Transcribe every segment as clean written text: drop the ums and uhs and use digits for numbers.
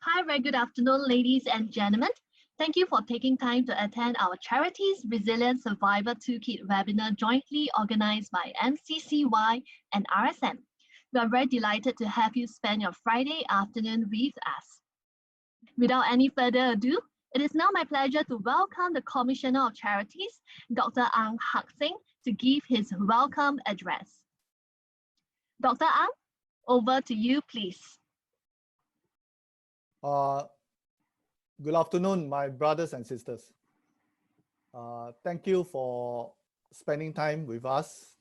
Hi, very good afternoon, ladies and gentlemen. Thank you for taking time to attend our Charities Resilient Survivor Toolkit webinar jointly organized by MCCY and RSM. We are very delighted to have you spend your Friday afternoon with us. Without any further ado, it is now my pleasure to welcome the Commissioner of Charities, Dr. Ang Hak Sing, to give his welcome address. Dr. Ang, over to you, please. Good afternoon, my brothers and sisters. Thank you for spending time with us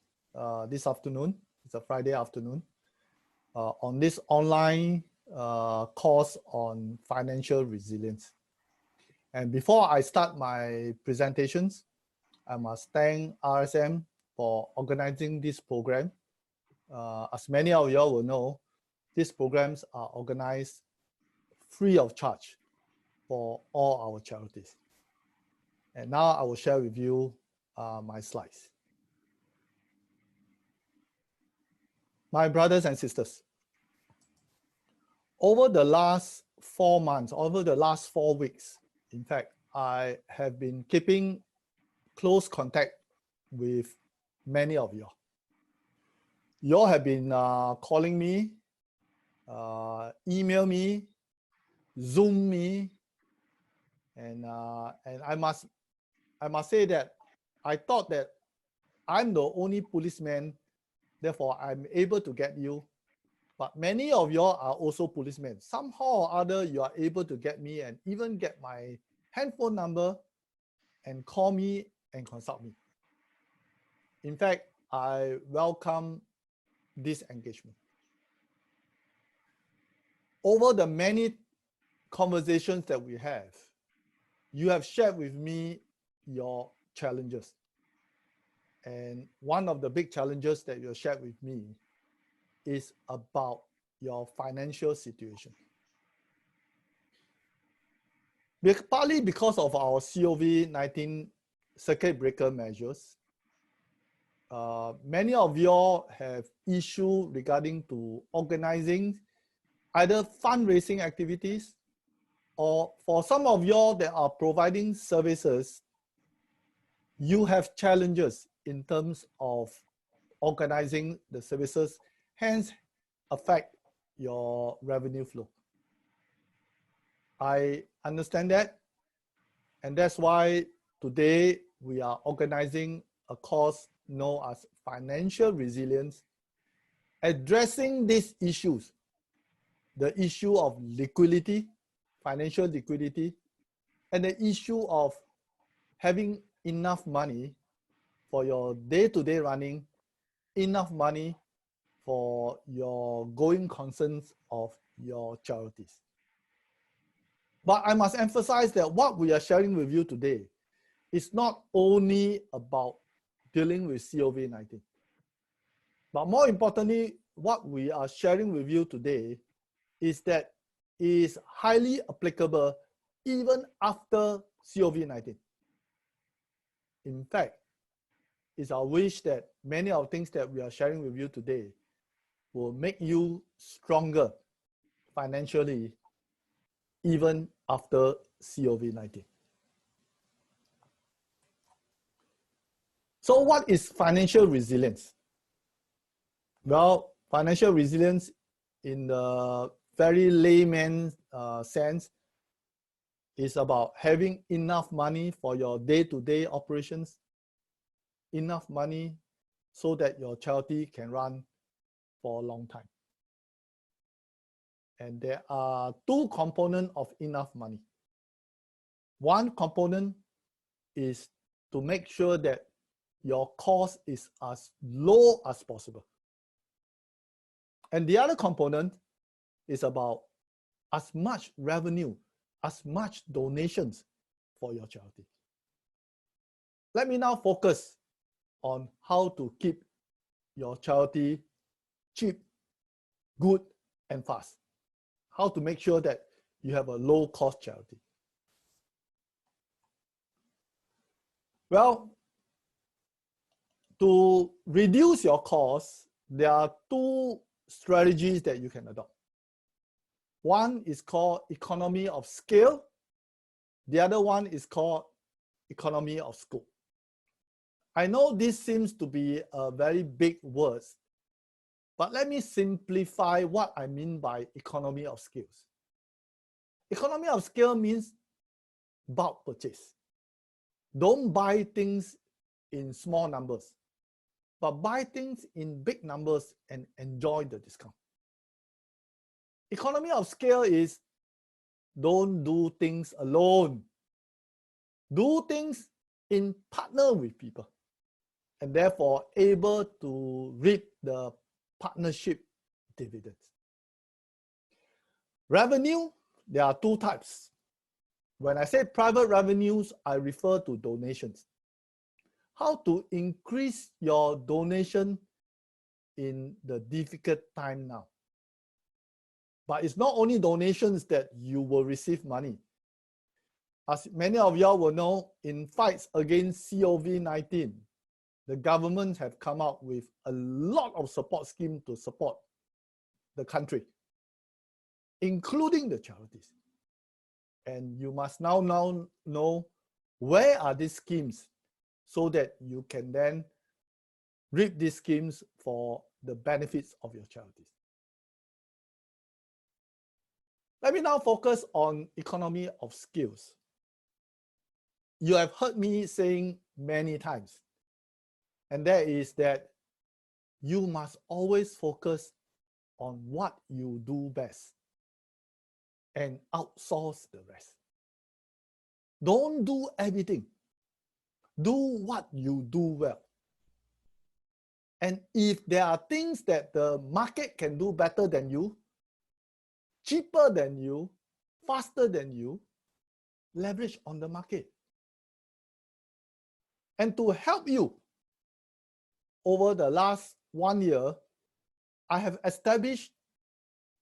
this afternoon. It's a Friday afternoon on this online course on financial resilience. And before I start my presentations, I must thank RSM for organizing this program. As many of you all will know, these programs are organized free of charge for all our charities. And now I will share with you my slides. My brothers and sisters, over the last 4 months, over the last 4 weeks, in fact, I have been keeping close contact with many of you. You all have been calling me, email me, Zoom me, and I must say that I thought that I'm the only policeman, therefore I'm able to get you. But many of you are also policemen. Somehow or other, you are able to get me and even get my handphone number and call me and consult me. In fact, I welcome this engagement. Over the many conversations that we have, you have shared with me your challenges. And one of the big challenges that you have shared with me is about your financial situation. Partly because of our COVID-19 circuit breaker measures, many of you all have issues regarding to organizing either fundraising activities, or for some of you all that are providing services, you have challenges in terms of organizing the services, hence affect your revenue flow. I understand that, and that's why today we are organizing a course known as Financial Resilience, addressing these issues, the issue of liquidity, financial liquidity, and the issue of having enough money for your day-to-day running, enough money for your going concerns of your charities. But I must emphasize that what we are sharing with you today is not only about dealing with COVID-19, but more importantly, what we are sharing with you today is that it is highly applicable even after COVID-19. In fact, it's our wish that many of the things that we are sharing with you today will make you stronger financially even after COVID-19. So what is financial resilience? Well, financial resilience in the very layman sense is about having enough money for your day-to-day operations, enough money so that your charity can run for a long time. And there are two components of enough money. One component is to make sure that your cost is as low as possible. And the other component is about as much revenue, as much donations for your charity. Let me now focus on how to keep your charity cheap, good, and fast. How to make sure that you have a low-cost charity. Well, to reduce your costs, there are two strategies that you can adopt. One is called economy of scale. The other one is called economy of scope. I know this seems to be a very big word, but let me simplify what I mean by economy of scales. Economy of scale means bulk purchase. Don't buy things in small numbers, but buy things in big numbers and enjoy the discount. Economy of scale is don't do things alone. Do things in partner with people, and therefore able to reap the partnership dividends. Revenue, there are two types. When I say private revenues, I refer to donations. How to increase your donation in the difficult time now. But it's not only donations that you will receive money. As many of y'all will know, in fights against COVID-19, the government have come out with a lot of support schemes to support the country, including the charities. And you must now know where are these schemes so that you can then reap these schemes for the benefits of your charities. Let me now focus on economy of skills. You have heard me saying many times, and that is that you must always focus on what you do best and outsource the rest. Don't do everything. Do what you do well. And if there are things that the market can do better than you, cheaper than you, faster than you, leverage on the market. And to help you, over the last 1 year, I have established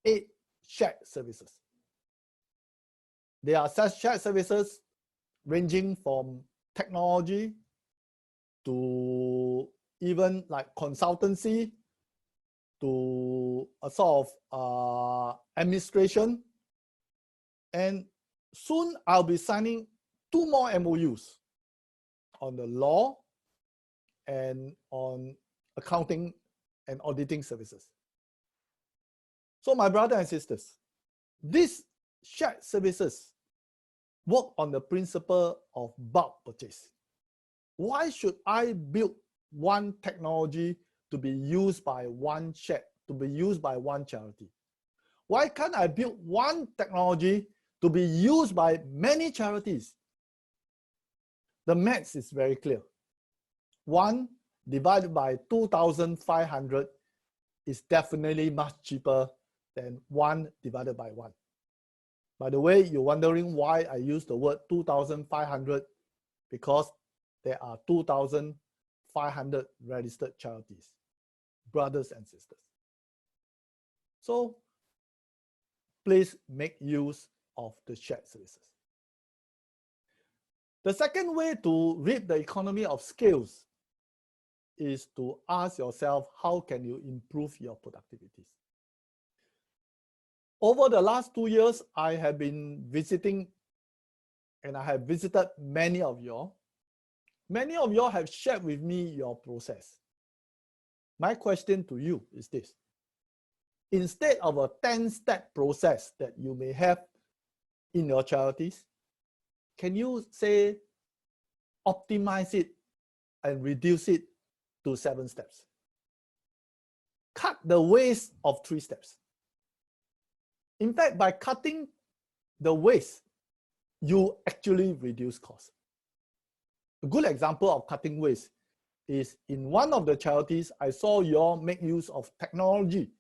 8 shared services. There are such shared services ranging from technology to even like consultancy to a sort of administration. And soon I'll be signing 2 more MOUs on the law and on accounting and auditing services. So my brothers and sisters, these shared services work on the principle of bulk purchase. Why should I build one technology to be used by one charity? Why can't I build one technology to be used by many charities? The maths is very clear. 1 divided by 2,500 is definitely much cheaper than 1 divided by 1. By the way, you're wondering why I use the word 2,500, because there are 2,500 registered charities, brothers and sisters. So please make use of the shared services. The second way to reap the economy of scales is to ask yourself, how can you improve your productivities? Over the last 2 years, I have been visiting, and I have visited many of you. Many of you have shared with me your process. My question to you is this. Instead of a 10-step process that you may have in your charities, can you say optimize it and reduce it to 7 steps? Cut the waste of 3 steps. In fact, by cutting the waste, you actually reduce costs. A good example of cutting waste is in one of the charities, I saw you all make use of technology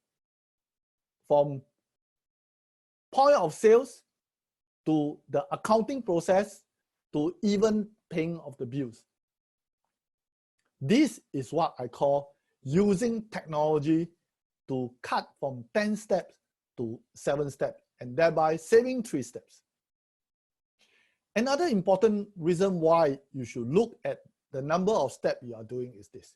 from point of sales to the accounting process to even paying of the bills. This is what I call using technology to cut from 10 steps to 7 steps, and thereby saving 3 steps. Another important reason why you should look at the number of steps you are doing is this.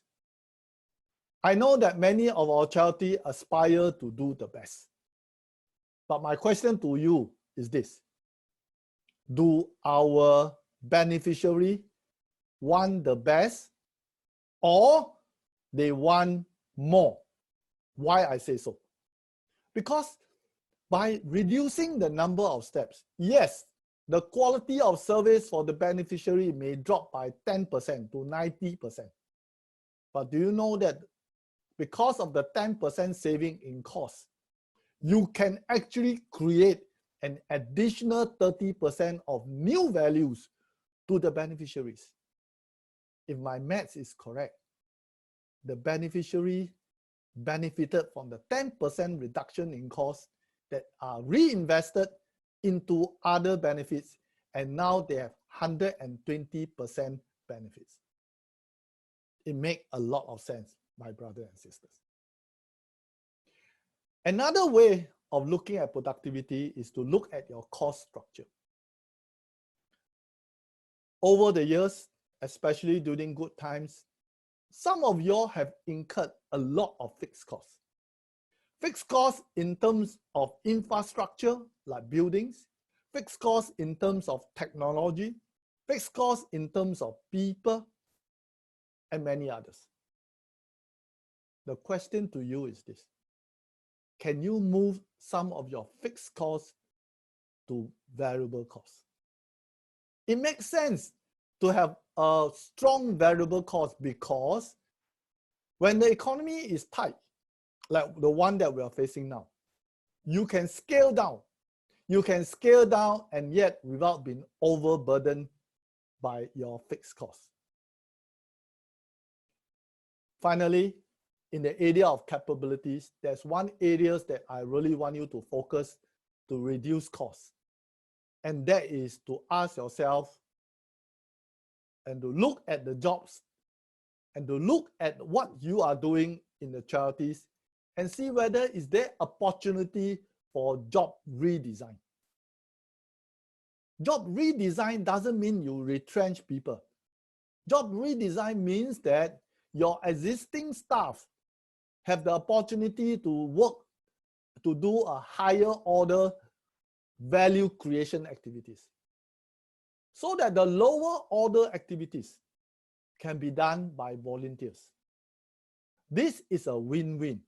I know that many of our charities aspire to do the best. But my question to you is this: do our beneficiary want the best, or they want more? Why I say so? Because by reducing the number of steps, yes, the quality of service for the beneficiary may drop by 10% to 90%. But do you know that because of the 10% saving in cost, you can actually create an additional 30% of new values to the beneficiaries? If my maths is correct, the beneficiary benefited from the 10% reduction in costs that are reinvested into other benefits, and now they have 120% benefits. It makes a lot of sense, my brothers and sisters. Another way of looking at productivity is to look at your cost structure. Over the years, especially during good times, some of you all have incurred a lot of fixed costs. Fixed costs in terms of infrastructure, like buildings, fixed costs in terms of technology, fixed costs in terms of people, and many others. The question to you is this: can you move some of your fixed costs to variable costs? It makes sense to have a strong variable cost, because when the economy is tight, like the one that we are facing now, you can scale down. You can scale down and yet without being overburdened by your fixed costs. Finally, in the area of capabilities, there's one area that I really want you to focus to reduce costs. And that is to ask yourself and to look at the jobs and to look at what you are doing in the charities and see whether is there opportunity for job redesign. Job redesign doesn't mean you retrench people. Job redesign means that your existing staff have the opportunity to work, to do a higher order value creation activities, so that the lower order activities can be done by volunteers. This is a win-win,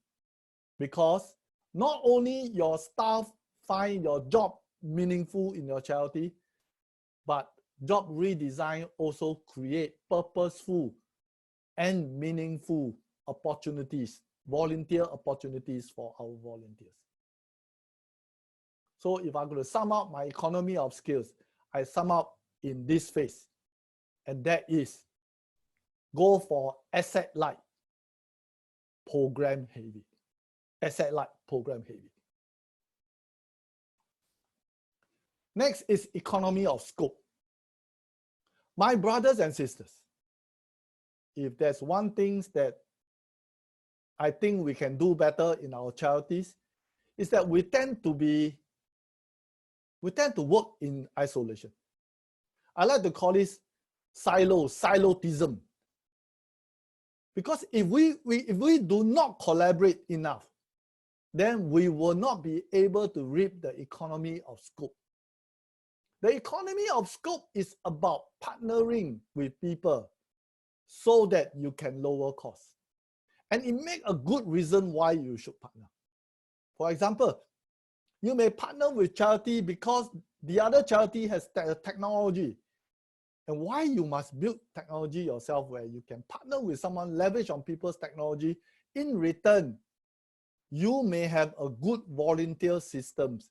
because not only your staff find your job meaningful in your charity, but job redesign also create purposeful and meaningful opportunities, volunteer opportunities for our volunteers. So if I'm going to sum up my economy of skills, I sum up in this phase, and that is go for asset-light, program-heavy. Asset-light, program-heavy. Next is economy of scope. My brothers and sisters, if there's one thing that I think we can do better in our charities, is that we tend to work in isolation. I like to call this silotism. Because if we do not collaborate enough, then we will not be able to reap the economy of scope. The economy of scope is about partnering with people so that you can lower costs. And it makes a good reason why you should partner. For example, you may partner with charity because the other charity has technology. And why you must build technology yourself, where you can partner with someone, leverage on people's technology. In return, you may have a good volunteer systems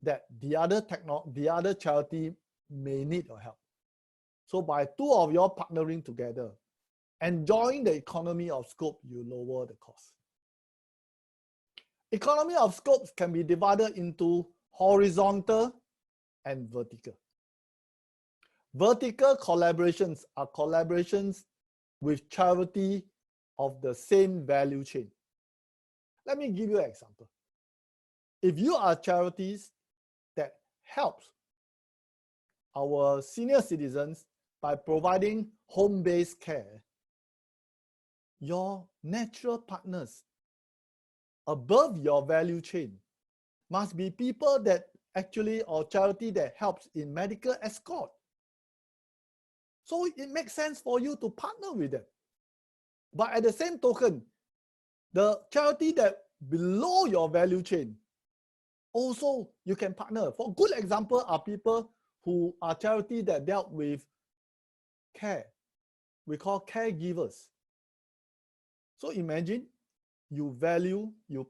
that the other charity may need your help. So by two of you partnering together, enjoying the economy of scope, you lower the cost. Economy of scopes can be divided into horizontal and vertical. Vertical collaborations are collaborations with charity of the same value chain. Let me give you an example. If you are charities that helps our senior citizens by providing home-based care, your natural partners above your value chain must be people that actually, or charity that helps in medical escort. So it makes sense for you to partner with them. But at the same token, the charity that below your value chain, also you can partner. For good example are people who are charity that dealt with care. We call caregivers. So imagine you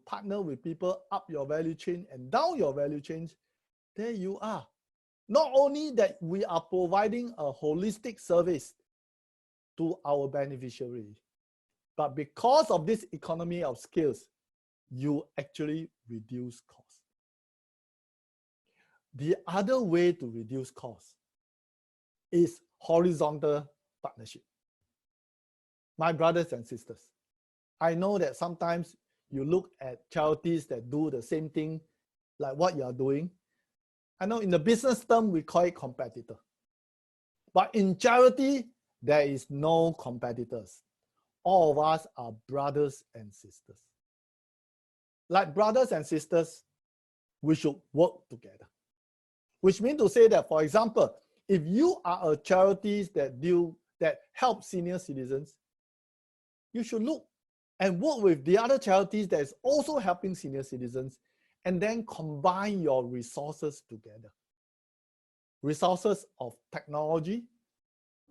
partner with people up your value chain and down your value chain. There you are. Not only that we are providing a holistic service to our beneficiaries, but because of this economy of scales, you actually reduce costs. The other way to reduce costs is horizontal partnership. My brothers and sisters, I know that sometimes you look at charities that do the same thing like what you are doing. I know in the business term, we call it competitor. But in charity, there is no competitors. All of us are brothers and sisters. Like brothers and sisters, we should work together. Which means to say that, for example, if you are a charity that help senior citizens, you should look and work with the other charities that is also helping senior citizens, and then combine your resources together. Resources of technology,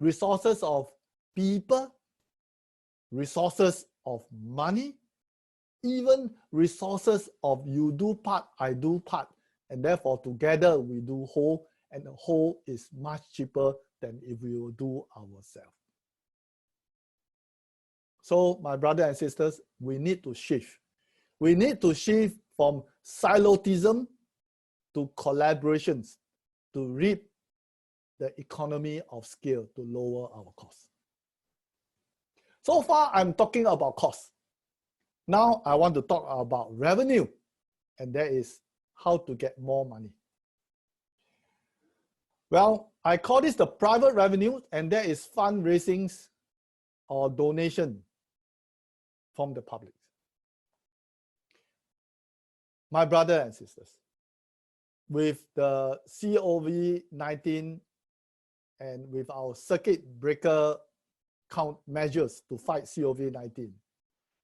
resources of people, resources of money, even resources of you do part, I do part, and therefore together we do whole, and the whole is much cheaper than if we will do ourselves. So my brothers and sisters, we need to shift. We need to shift from silotism to collaborations to reap the economy of scale to lower our costs. So far, I'm talking about costs. Now I want to talk about revenue, and that is how to get more money. Well, I call this the private revenue, and that is fundraisings or donation from the public. My brothers and sisters, with the COVID-19 and with our circuit breaker count measures to fight COVID-19,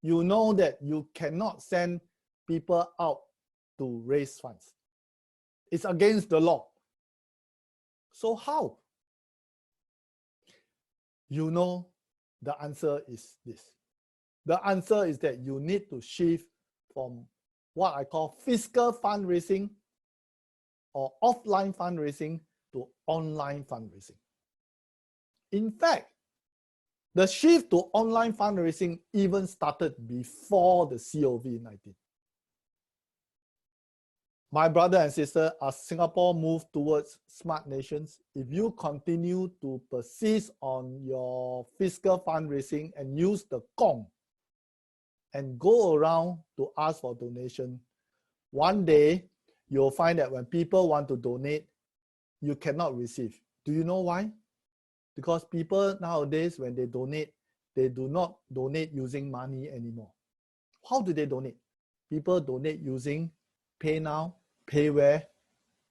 you know that you cannot send people out to raise funds. It's against the law. So how? You know, the answer is this. The answer is that you need to shift from what I call physical fundraising or offline fundraising to online fundraising. In fact, the shift to online fundraising even started before the COVID-19. My brother and sister, as Singapore moves towards smart nations, if you continue to persist on your fiscal fundraising and use the gong and go around to ask for donation, one day you'll find that when people want to donate, you cannot receive. Do you know why? Because people nowadays, when they donate, they do not donate using money anymore. How do they donate? People donate using Pay Now, Pay Where,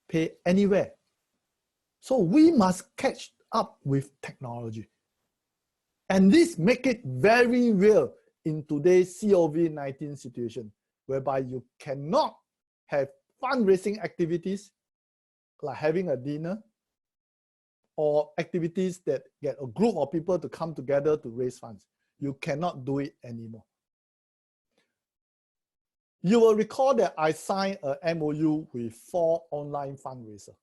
Pay Anywhere. So we must catch up with technology. And this make it very real in today's COVID-19 situation, whereby you cannot have fundraising activities like having a dinner or activities that get a group of people to come together to raise funds. You cannot do it anymore. You will recall that I signed a MOU with 4 online fundraisers.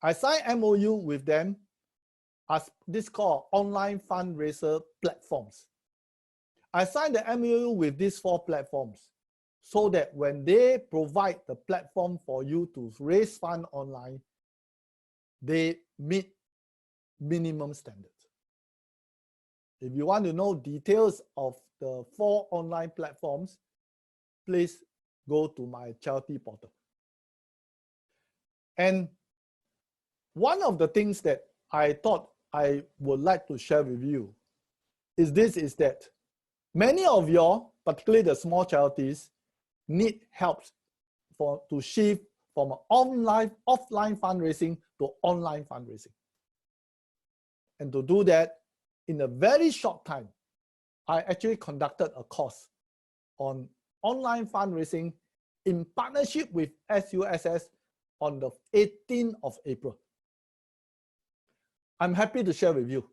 I signed MOU with them as this called online fundraiser platforms. I signed the MOU with these 4 platforms so that when they provide the platform for you to raise funds online, they meet minimum standards. If you want to know details of the 4 online platforms, please go to my charity portal. And one of the things that I thought I would like to share with you is that many of you, particularly the small charities, need help to shift from offline fundraising to online fundraising. And to do that, in a very short time, I actually conducted a course on online fundraising in partnership with SUSS on the 18th of April. I'm happy to share with you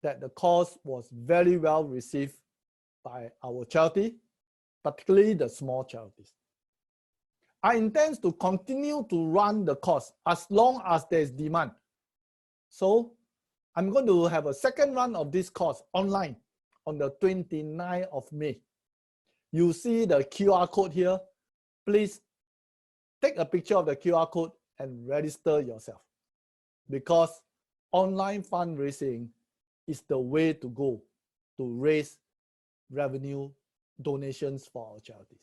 that the course was very well received by our charity, particularly the small charities. I intend to continue to run the course as long as there's demand. So I'm going to have a second run of this course online on the 29th of May. You see the QR code here. Please take a picture of the QR code and register yourself, because online fundraising is the way to go to raise revenue donations for our charities.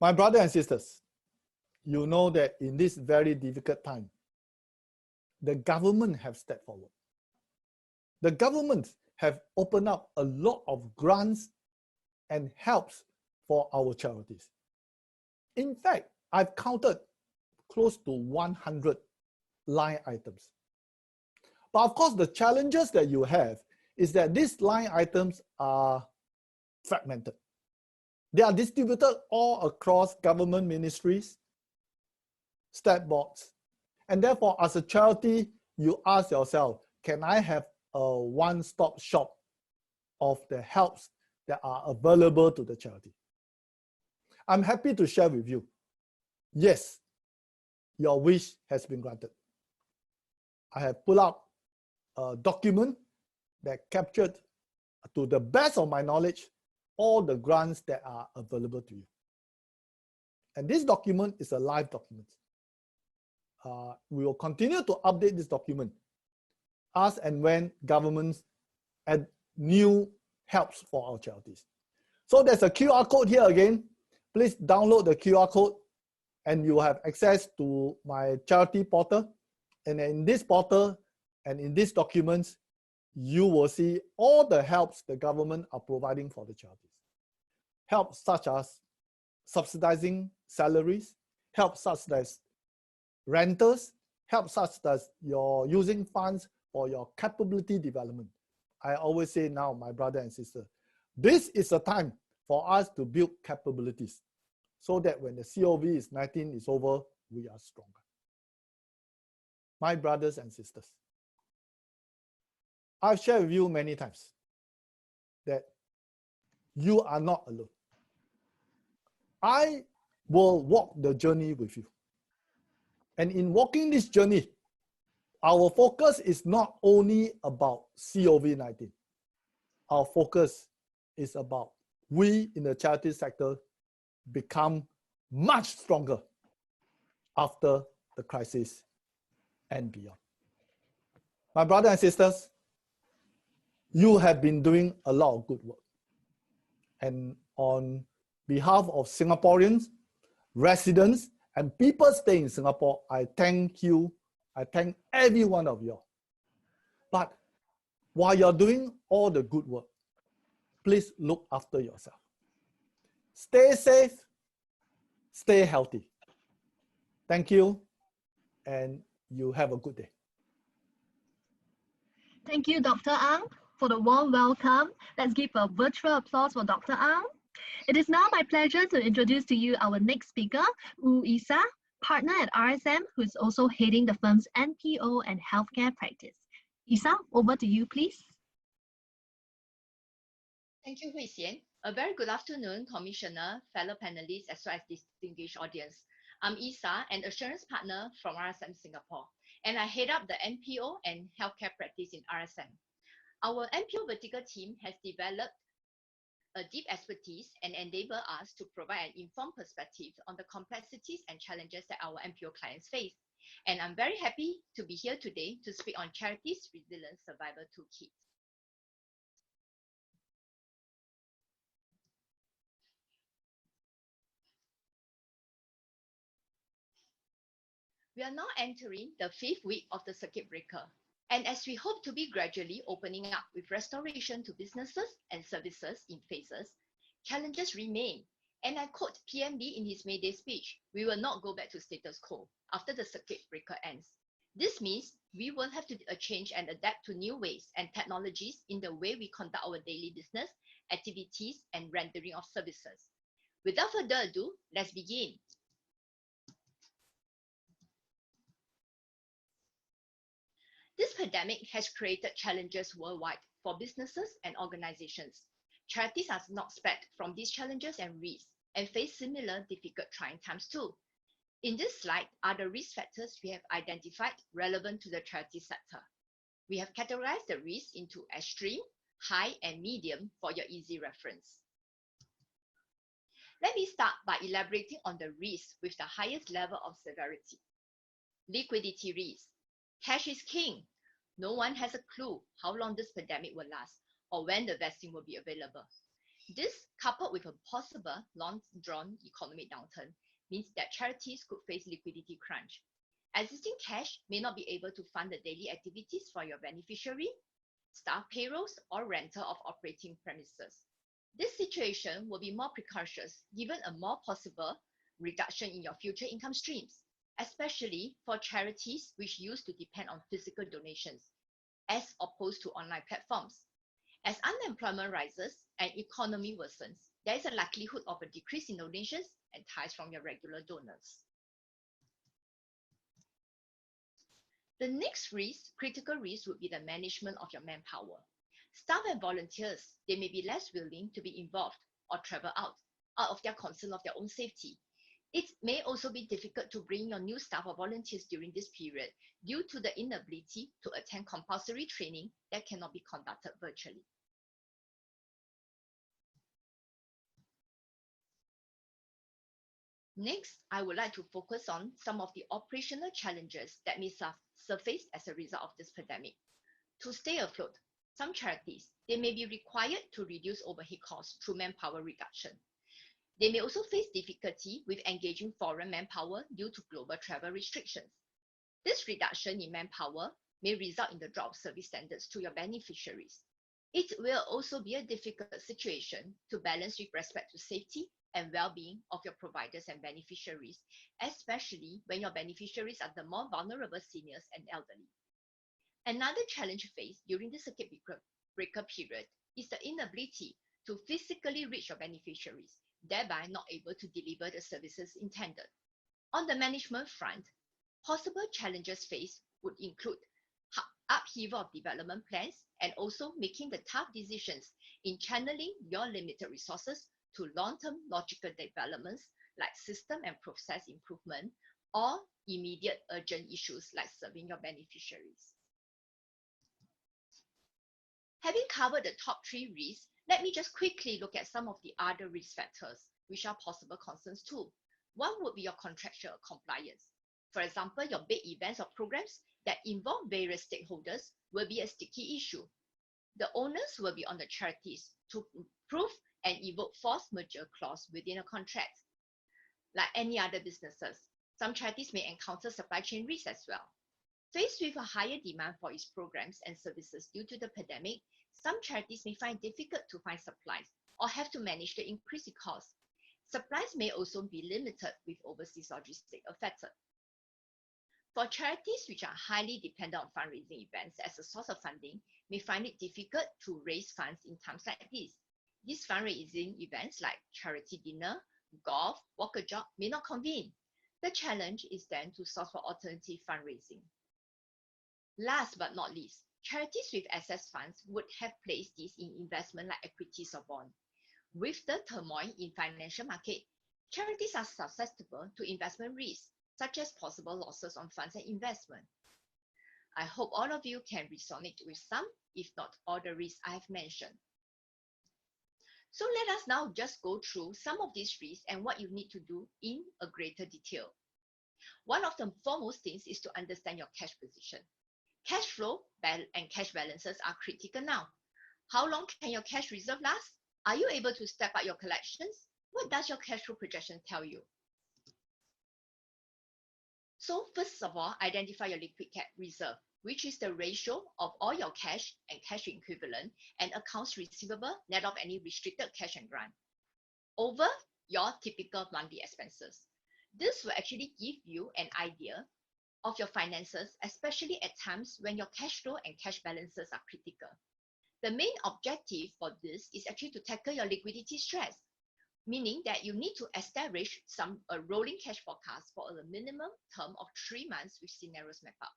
My brothers and sisters, you know that in this very difficult time, the government have stepped forward. The government have opened up a lot of grants and helps for our charities. In fact, I've counted close to 100 line items. But of course, the challenges that you have is that these line items are fragmented. They are distributed all across government ministries, stat boards, and therefore, as a charity, you ask yourself, can I have a one-stop shop of the helps that are available to the charity? I'm happy to share with you, yes, your wish has been granted. I have pulled out a document that captured, to the best of my knowledge, all the grants that are available to you. And this document is a live document. We will continue to update this document as and when governments add new helps for our charities. So there's a QR code here again. Please download the QR code and you will have access to my charity portal. And in this portal and in these documents, you will see all the helps the government are providing for the charities. Help such as subsidizing salaries, help such as renters, help such as you're using funds for your capability development. I always say now, my brother and sister, this is a time for us to build capabilities so that when the COVID-19 is over, we are stronger. My brothers and sisters, I've shared with you many times that you are not alone. I will walk the journey with you. And in walking this journey, our focus is not only about COVID-19. Our focus is about we in the charity sector become much stronger after the crisis and beyond. My brothers and sisters, you have been doing a lot of good work. And on behalf of Singaporeans, residents, and people staying in Singapore, I thank you. I thank every one of you. But while you're doing all the good work, please look after yourself. Stay safe, stay healthy. Thank you, and you have a good day. Thank you, Dr. Ang, for the warm welcome. Let's give a virtual applause for Dr. Ang. It is now my pleasure to introduce to you our next speaker, Isa, partner at RSM, who is also heading the firm's NPO and healthcare practice. Isa, over to you, please. Thank you, Hui Xian. A very good afternoon, Commissioner, fellow panelists, as well as distinguished audience. I'm Isa, an assurance partner from RSM Singapore, and I head up the NPO and healthcare practice in RSM. Our NPO vertical team has developed a deep expertise and enable us to provide an informed perspective on the complexities and challenges that our NPO clients face. And I'm very happy to be here today to speak on Charities Resilient Survival Toolkit. We are now entering the 5th week of the circuit breaker. And as we hope to be gradually opening up with restoration to businesses and services in phases, challenges remain And I quote PMB in his May Day speech, "We will not go back to status quo after the circuit breaker ends." This means we will have to change and adapt to new ways and technologies in the way we conduct our daily business, activities, and rendering of services. Without further ado, let's begin. This pandemic has created challenges worldwide for businesses and organizations. Charities are not spared from these challenges and risks and face similar difficult trying times too. In this slide are the risk factors we have identified relevant to the charity sector. We have categorized the risks into extreme, high, and medium for your easy reference. Let me start by elaborating on the risk with the highest level of severity. Liquidity risk. Cash is king. No one has a clue how long this pandemic will last or when the vaccine will be available. This, coupled with a possible long-drawn economic downturn, means that charities could face liquidity crunch. Existing cash may not be able to fund the daily activities for your beneficiary, staff payrolls, or rental of operating premises. This situation will be more precarious given a more possible reduction in your future income streams, especially for charities which used to depend on physical donations, as opposed to online platforms. As unemployment rises and economy worsens, there is a likelihood of a decrease in donations and ties from your regular donors. The next risk, critical risk, would be the management of your manpower. Staff and volunteers, they may be less willing to be involved or travel out of their concern of their own safety. It may also be difficult to bring your new staff or volunteers during this period due to the inability to attend compulsory training that cannot be conducted virtually. Next, I would like to focus on some of the operational challenges that may surface as a result of this pandemic. To stay afloat, some charities, they may be required to reduce overhead costs through manpower reduction. They may also face difficulty with engaging foreign manpower due to global travel restrictions. This reduction in manpower may result in the drop of service standards to your beneficiaries. It will also be a difficult situation to balance with respect to safety and well-being of your providers and beneficiaries, especially when your beneficiaries are the more vulnerable seniors and elderly. Another challenge faced during the circuit breaker period is the inability to physically reach your beneficiaries, thereby not able to deliver the services intended. On the management front, possible challenges faced would include upheaval of development plans and also making the tough decisions in channeling your limited resources to long-term logical developments like system and process improvement or immediate urgent issues like serving your beneficiaries. Having covered the top three risks, let me just quickly look at some of the other risk factors which are possible concerns too. One would be your contractual compliance. For example, your big events or programs that involve various stakeholders will be a sticky issue. The onus will be on the charities to prove and evoke force majeure clause within a contract. Like any other businesses, some charities may encounter supply chain risks as well. Faced with a higher demand for its programs and services due to the pandemic, some charities may find it difficult to find supplies or have to manage the increasing costs. Supplies may also be limited with overseas logistics affected. For charities which are highly dependent on fundraising events as a source of funding, may find it difficult to raise funds in times like this. These fundraising events like charity dinner, golf, walk a jog may not convene. The challenge is then to source for alternative fundraising. Last but not least, charities with excess funds would have placed these in investment like equities or bonds. With the turmoil in financial market, charities are susceptible to investment risks, such as possible losses on funds and investment. I hope all of you can resonate with some, if not all the risks I have mentioned. So let us now just go through some of these risks and what you need to do in a greater detail. One of the foremost things is to understand your cash position. Cash flow and cash balances are critical now. How long can your cash reserve last? Are you able to step up your collections? What does your cash flow projection tell you? So first of all, identify your liquid cash reserve, which is the ratio of all your cash and cash equivalent and accounts receivable net of any restricted cash and grant over your typical monthly expenses. This will actually give you an idea of your finances, especially at times when your cash flow and cash balances are critical. The main objective for this is actually to tackle your liquidity stress, meaning that you need to establish a rolling cash forecast for a minimum term of 3 months with scenarios mapped out.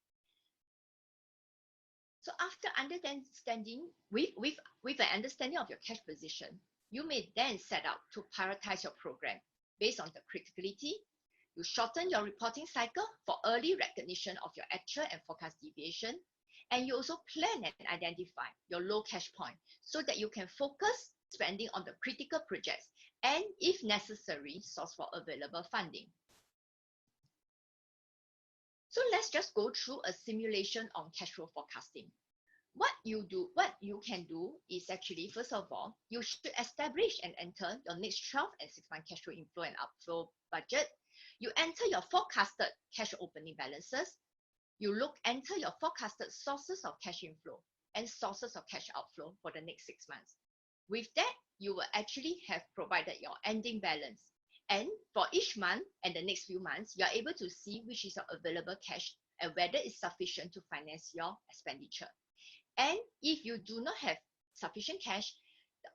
So after understanding with an understanding of your cash position, you may then set out to prioritize your program based on the criticality. You shorten your reporting cycle for early recognition of your actual and forecast deviation. And you also plan and identify your low cash point so that you can focus spending on the critical projects and, if necessary, source for available funding. So let's just go through a simulation on cash flow forecasting. What you can do is actually, first of all, you should establish and enter your next 12 and 6-month cash flow inflow and outflow budget. You enter your forecasted cash opening balances. You enter your forecasted sources of cash inflow and sources of cash outflow for the next 6 months. With that, you will actually have provided your ending balance. And for each month and the next few months, you are able to see which is your available cash and whether it's sufficient to finance your expenditure. And if you do not have sufficient cash,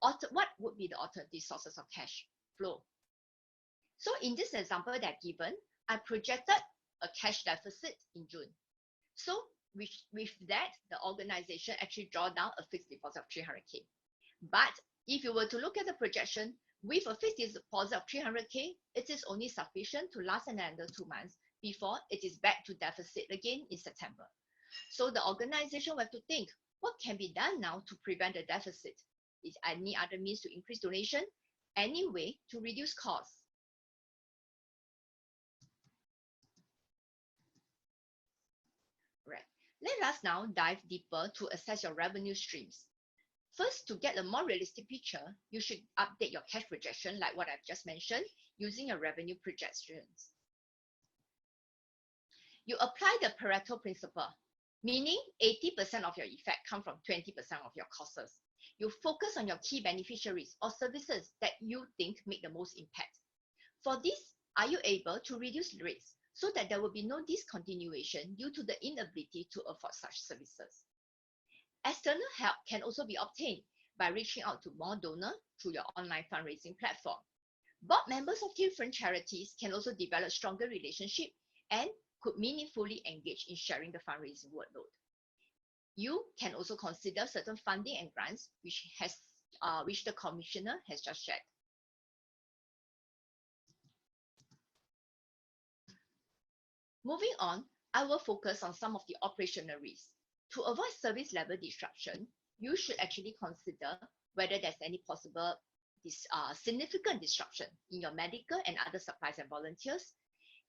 what would be the alternative sources of cash flow? So in this example that I've given, I projected a cash deficit in June. So with that, the organization actually draw down a fixed deposit of 300K. But if you were to look at the projection, with a fixed deposit of 300K, it is only sufficient to last another 2 months before it is back to deficit again in September. So the organization will have to think, what can be done now to prevent the deficit? Is any other means to increase donation? Any way to reduce costs? Right. Let us now dive deeper to assess your revenue streams. First, to get a more realistic picture, you should update your cash projection like what I've just mentioned using your revenue projections. You apply the Pareto principle, meaning 80% of your effect come from 20% of your costs. You focus on your key beneficiaries or services that you think make the most impact. For this, are you able to reduce rates so that there will be no discontinuation due to the inability to afford such services? External help can also be obtained by reaching out to more donors through your online fundraising platform. Board members of different charities can also develop stronger relationships and could meaningfully engage in sharing the fundraising workload. You can also consider certain funding and grants which the commissioner has just shared. Moving on, I will focus on some of the operational risks. To avoid service level disruption, you should actually consider whether there's any possible significant disruption in your medical and other supplies and volunteers.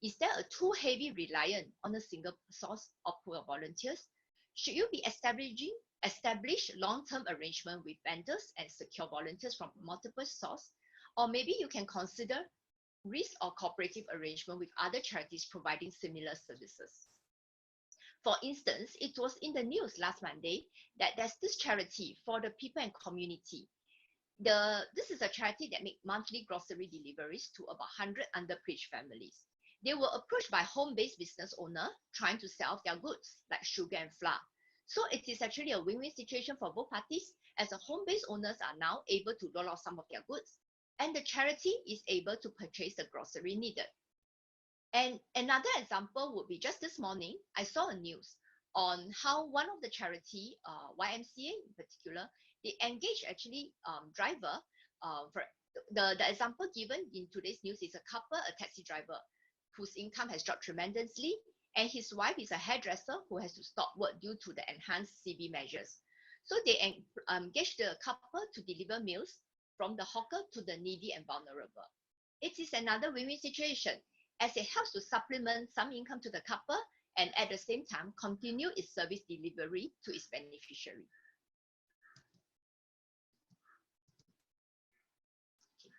Is there a too heavy reliance on a single source or pool of volunteers? Should you be establish long-term arrangement with vendors and secure volunteers from multiple sources? Or maybe you can consider risk or cooperative arrangement with other charities providing similar services. For instance, it was in the news last Monday that there's this charity for the people and community. This is a charity that makes monthly grocery deliveries to about 100 underprivileged families. They were approached by home-based business owners trying to sell their goods like sugar and flour. So it is actually a win-win situation for both parties, as the home-based owners are now able to roll out some of their goods, and the charity is able to purchase the grocery needed. And another example would be just this morning, I saw a news on how one of the charity, YMCA in particular, they engage actually driver. For the example given in today's news is a couple, a taxi driver, whose income has dropped tremendously, and his wife is a hairdresser who has to stop work due to the enhanced CB measures. So they engage the couple to deliver meals from the hawker to the needy and vulnerable. It is another win-win situation, as it helps to supplement some income to the couple and at the same time continue its service delivery to its beneficiary.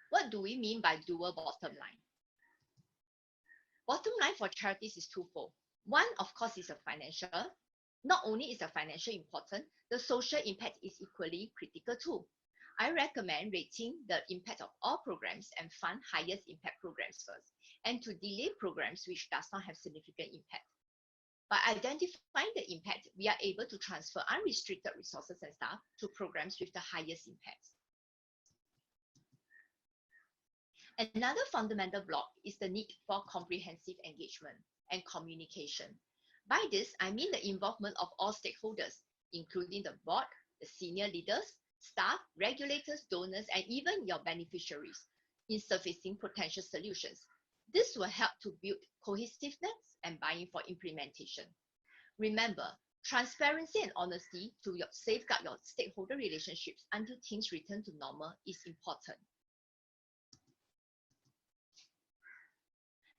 What do we mean by dual bottom line? Bottom line for charities is twofold. One, of course, is a financial. Not only is the financial important, the social impact is equally critical too. I recommend rating the impact of all programs and fund highest impact programs first, and to delay programs which does not have significant impact. By identifying the impact, we are able to transfer unrestricted resources and staff to programs with the highest impact. Another fundamental block is the need for comprehensive engagement and communication. By this, I mean the involvement of all stakeholders, including the board, the senior leaders, staff, regulators, donors, and even your beneficiaries in surfacing potential solutions. This will help to build cohesiveness and buy-in for implementation. Remember, transparency and honesty to safeguard your stakeholder relationships until things return to normal is important.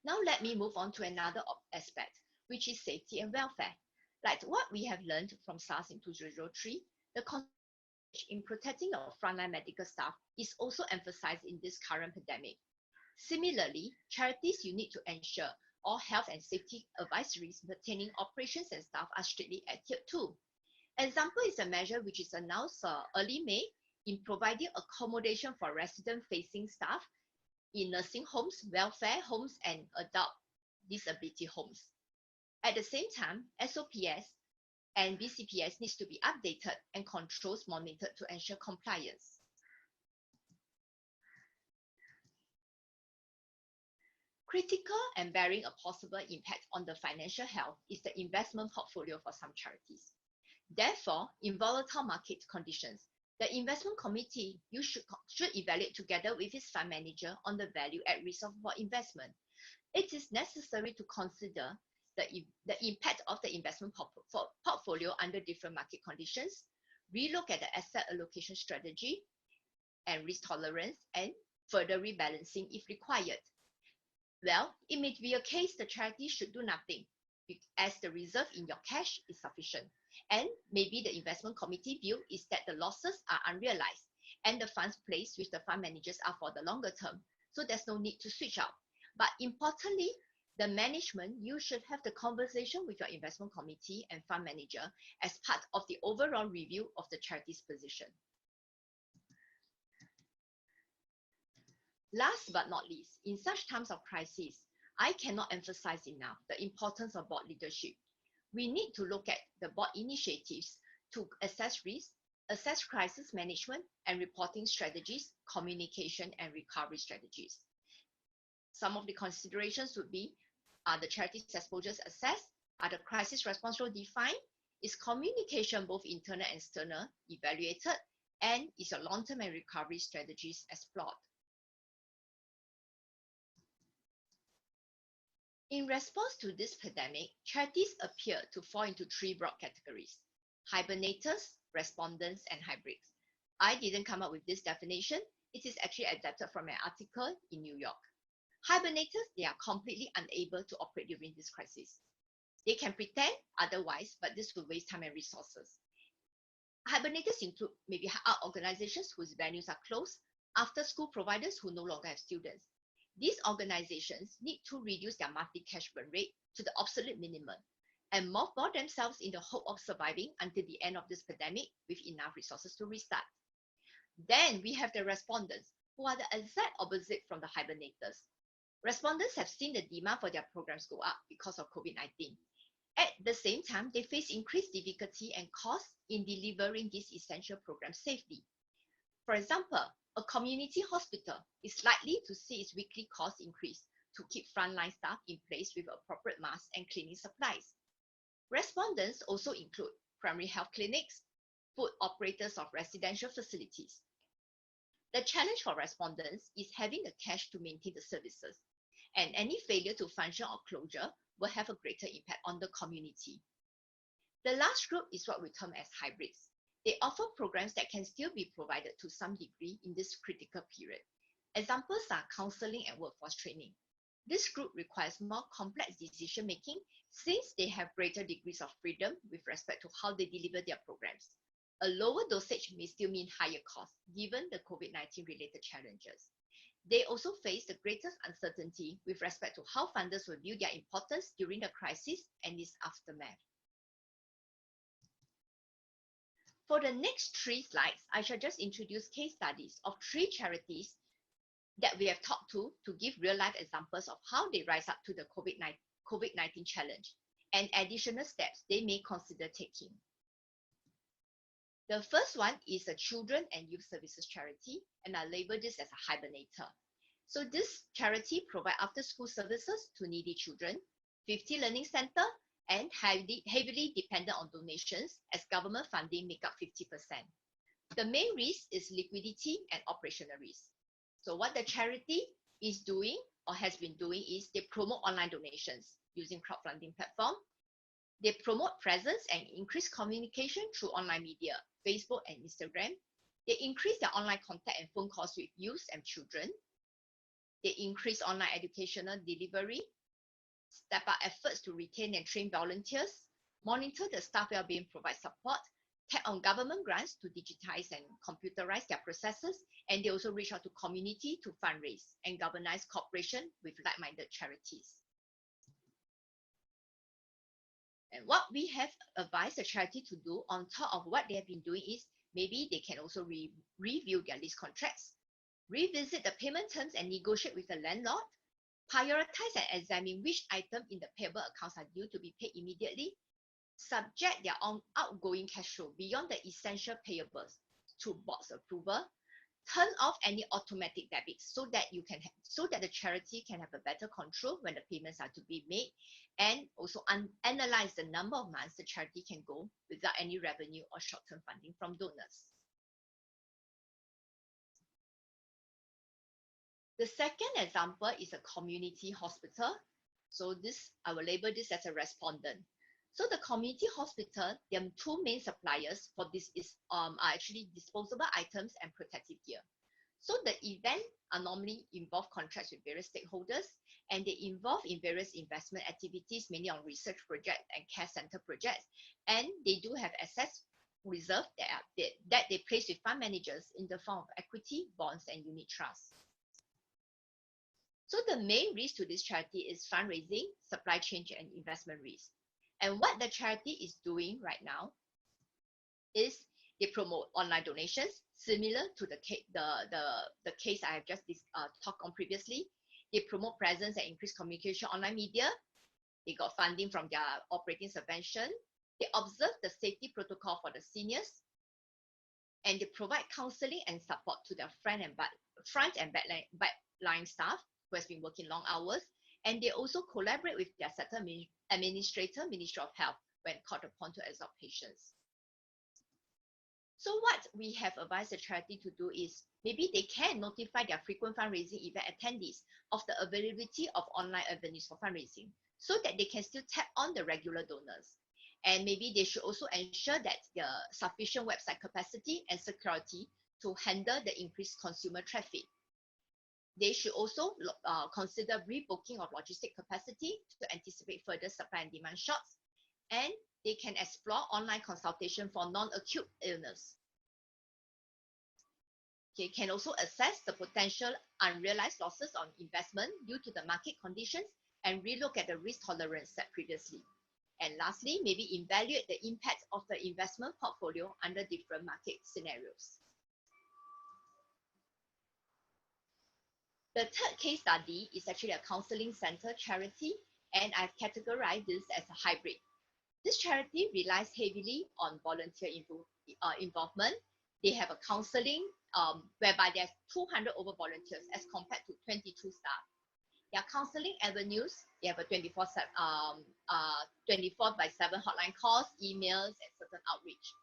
Now let me move on to another aspect, which is safety and welfare. Like what we have learned from SARS in 2003, the concept in protecting our frontline medical staff is also emphasized in this current pandemic. Similarly, charities, you need to ensure all health and safety advisories pertaining operations and staff are strictly adhered to. Example is a measure which is announced early May in providing accommodation for resident-facing staff in nursing homes, welfare homes, and adult disability homes. At the same time, SOPs and BCPS needs to be updated and controls monitored to ensure compliance. Critical and bearing a possible impact on the financial health is the investment portfolio for some charities. Therefore, in volatile market conditions, the investment committee should evaluate together with its fund manager on the value at risk of investment. It is necessary to consider the impact of the investment portfolio under different market conditions, relook at the asset allocation strategy and risk tolerance, and further rebalancing if required. Well, it may be a case the charity should do nothing as the reserve in your cash is sufficient. And maybe the investment committee view is that the losses are unrealized and the funds placed with the fund managers are for the longer term, so there's no need to switch out. But importantly, the management, you should have the conversation with your investment committee and fund manager as part of the overall review of the charity's position. Last but not least, in such times of crisis, I cannot emphasize enough the importance of board leadership. We need to look at the board initiatives to assess risk, assess crisis management and reporting strategies, communication and recovery strategies. Some of the considerations would be, are the charity's exposures assessed? Are the crisis response role defined? Is communication both internal and external evaluated? And is your long-term and recovery strategies explored? In response to this pandemic, charities appear to fall into three broad categories: hibernators, respondents, and hybrids. I didn't come up with this definition. It is actually adapted from an article in New York. Hibernators, they are completely unable to operate during this crisis. They can pretend otherwise, but this will waste time and resources. Hibernators include maybe art organizations whose venues are closed, after-school providers who no longer have students. These organizations need to reduce their monthly cash burn rate to the absolute minimum and mothball themselves in the hope of surviving until the end of this pandemic with enough resources to restart. Then we have the respondents, who are the exact opposite from the hibernators. Respondents have seen the demand for their programs go up because of COVID-19. At the same time, they face increased difficulty and costs in delivering these essential programs safely. For example, a community hospital is likely to see its weekly costs increase to keep frontline staff in place with appropriate masks and cleaning supplies. Respondents also include primary health clinics, food operators of residential facilities. The challenge for respondents is having the cash to maintain the services, and any failure to function or closure will have a greater impact on the community. The last group is what we term as hybrids. They offer programs that can still be provided to some degree in this critical period. Examples are counseling and workforce training. This group requires more complex decision-making since they have greater degrees of freedom with respect to how they deliver their programs. A lower dosage may still mean higher costs given the COVID-19 related challenges. They also face the greatest uncertainty with respect to how funders will view their importance during the crisis and its aftermath. For the next 3 slides, I shall just introduce case studies of 3 charities that we have talked to give real-life examples of how they rise up to the COVID-19 challenge and additional steps they may consider taking. The first one is a Children and Youth Services charity, and I label this as a hibernator. So this charity provides after-school services to needy children, 50 learning centers, and heavily dependent on donations as government funding make up 50%. The main risk is liquidity and operational risk. So what the charity is doing or has been doing is they promote online donations using crowdfunding platform. They promote presence and increase communication through online media, Facebook and Instagram. They increase their online contact and phone calls with youth and children. They increase online educational delivery, step up efforts to retain and train volunteers, monitor the staff well-being, provide support, tap on government grants to digitize and computerize their processes, and they also reach out to community to fundraise and galvanize cooperation with like-minded charities. And what we have advised the charity to do on top of what they have been doing is maybe they can also review their lease contracts, revisit the payment terms and negotiate with the landlord, prioritize and examine which item in the payable accounts are due to be paid immediately, subject their outgoing cash flow beyond the essential payables to board's approval, turn off any automatic debits so that the charity can have a better control when the payments are to be made, and also analyze the number of months the charity can go without any revenue or short-term funding from donors. The second example is a community hospital. So this, I will label this as a respondent. So the community hospital, their 2 main suppliers for this are actually disposable items and protective gear. So the event are normally involve contracts with various stakeholders, and they involve in various investment activities, mainly on research projects and care center projects. And they do have assets reserve that they place with fund managers in the form of equity, bonds, and unit trusts. So the main risk to this charity is fundraising, supply chain, and investment risk. And what the charity is doing right now is they promote online donations, similar to the case I have just talked on previously. They promote presence and increase communication online media. They got funding from their operating subvention. They observe the safety protocol for the seniors, and they provide counseling and support to their front and backline staff who has been working long hours, and they also collaborate with their sector administrator, Ministry of Health, when called upon to absorb patients. So what we have advised the charity to do is maybe they can notify their frequent fundraising event attendees of the availability of online avenues for fundraising so that they can still tap on the regular donors. And maybe they should also ensure that there are sufficient website capacity and security to handle the increased consumer traffic. They should also consider rebooking of logistic capacity to anticipate further supply and demand shocks, and they can explore online consultation for non-acute illness. Okay, can also assess the potential unrealized losses on investment due to the market conditions and relook at the risk tolerance set previously. And lastly, maybe evaluate the impact of the investment portfolio under different market scenarios. The third case study is actually a counseling center charity, and I've categorized this as a hybrid. This charity relies heavily on volunteer involvement. They have a counseling whereby there's 200 over volunteers as compared to 22 staff. Their counseling avenues, they have a 24/7 hotline calls, emails, and certain outreach.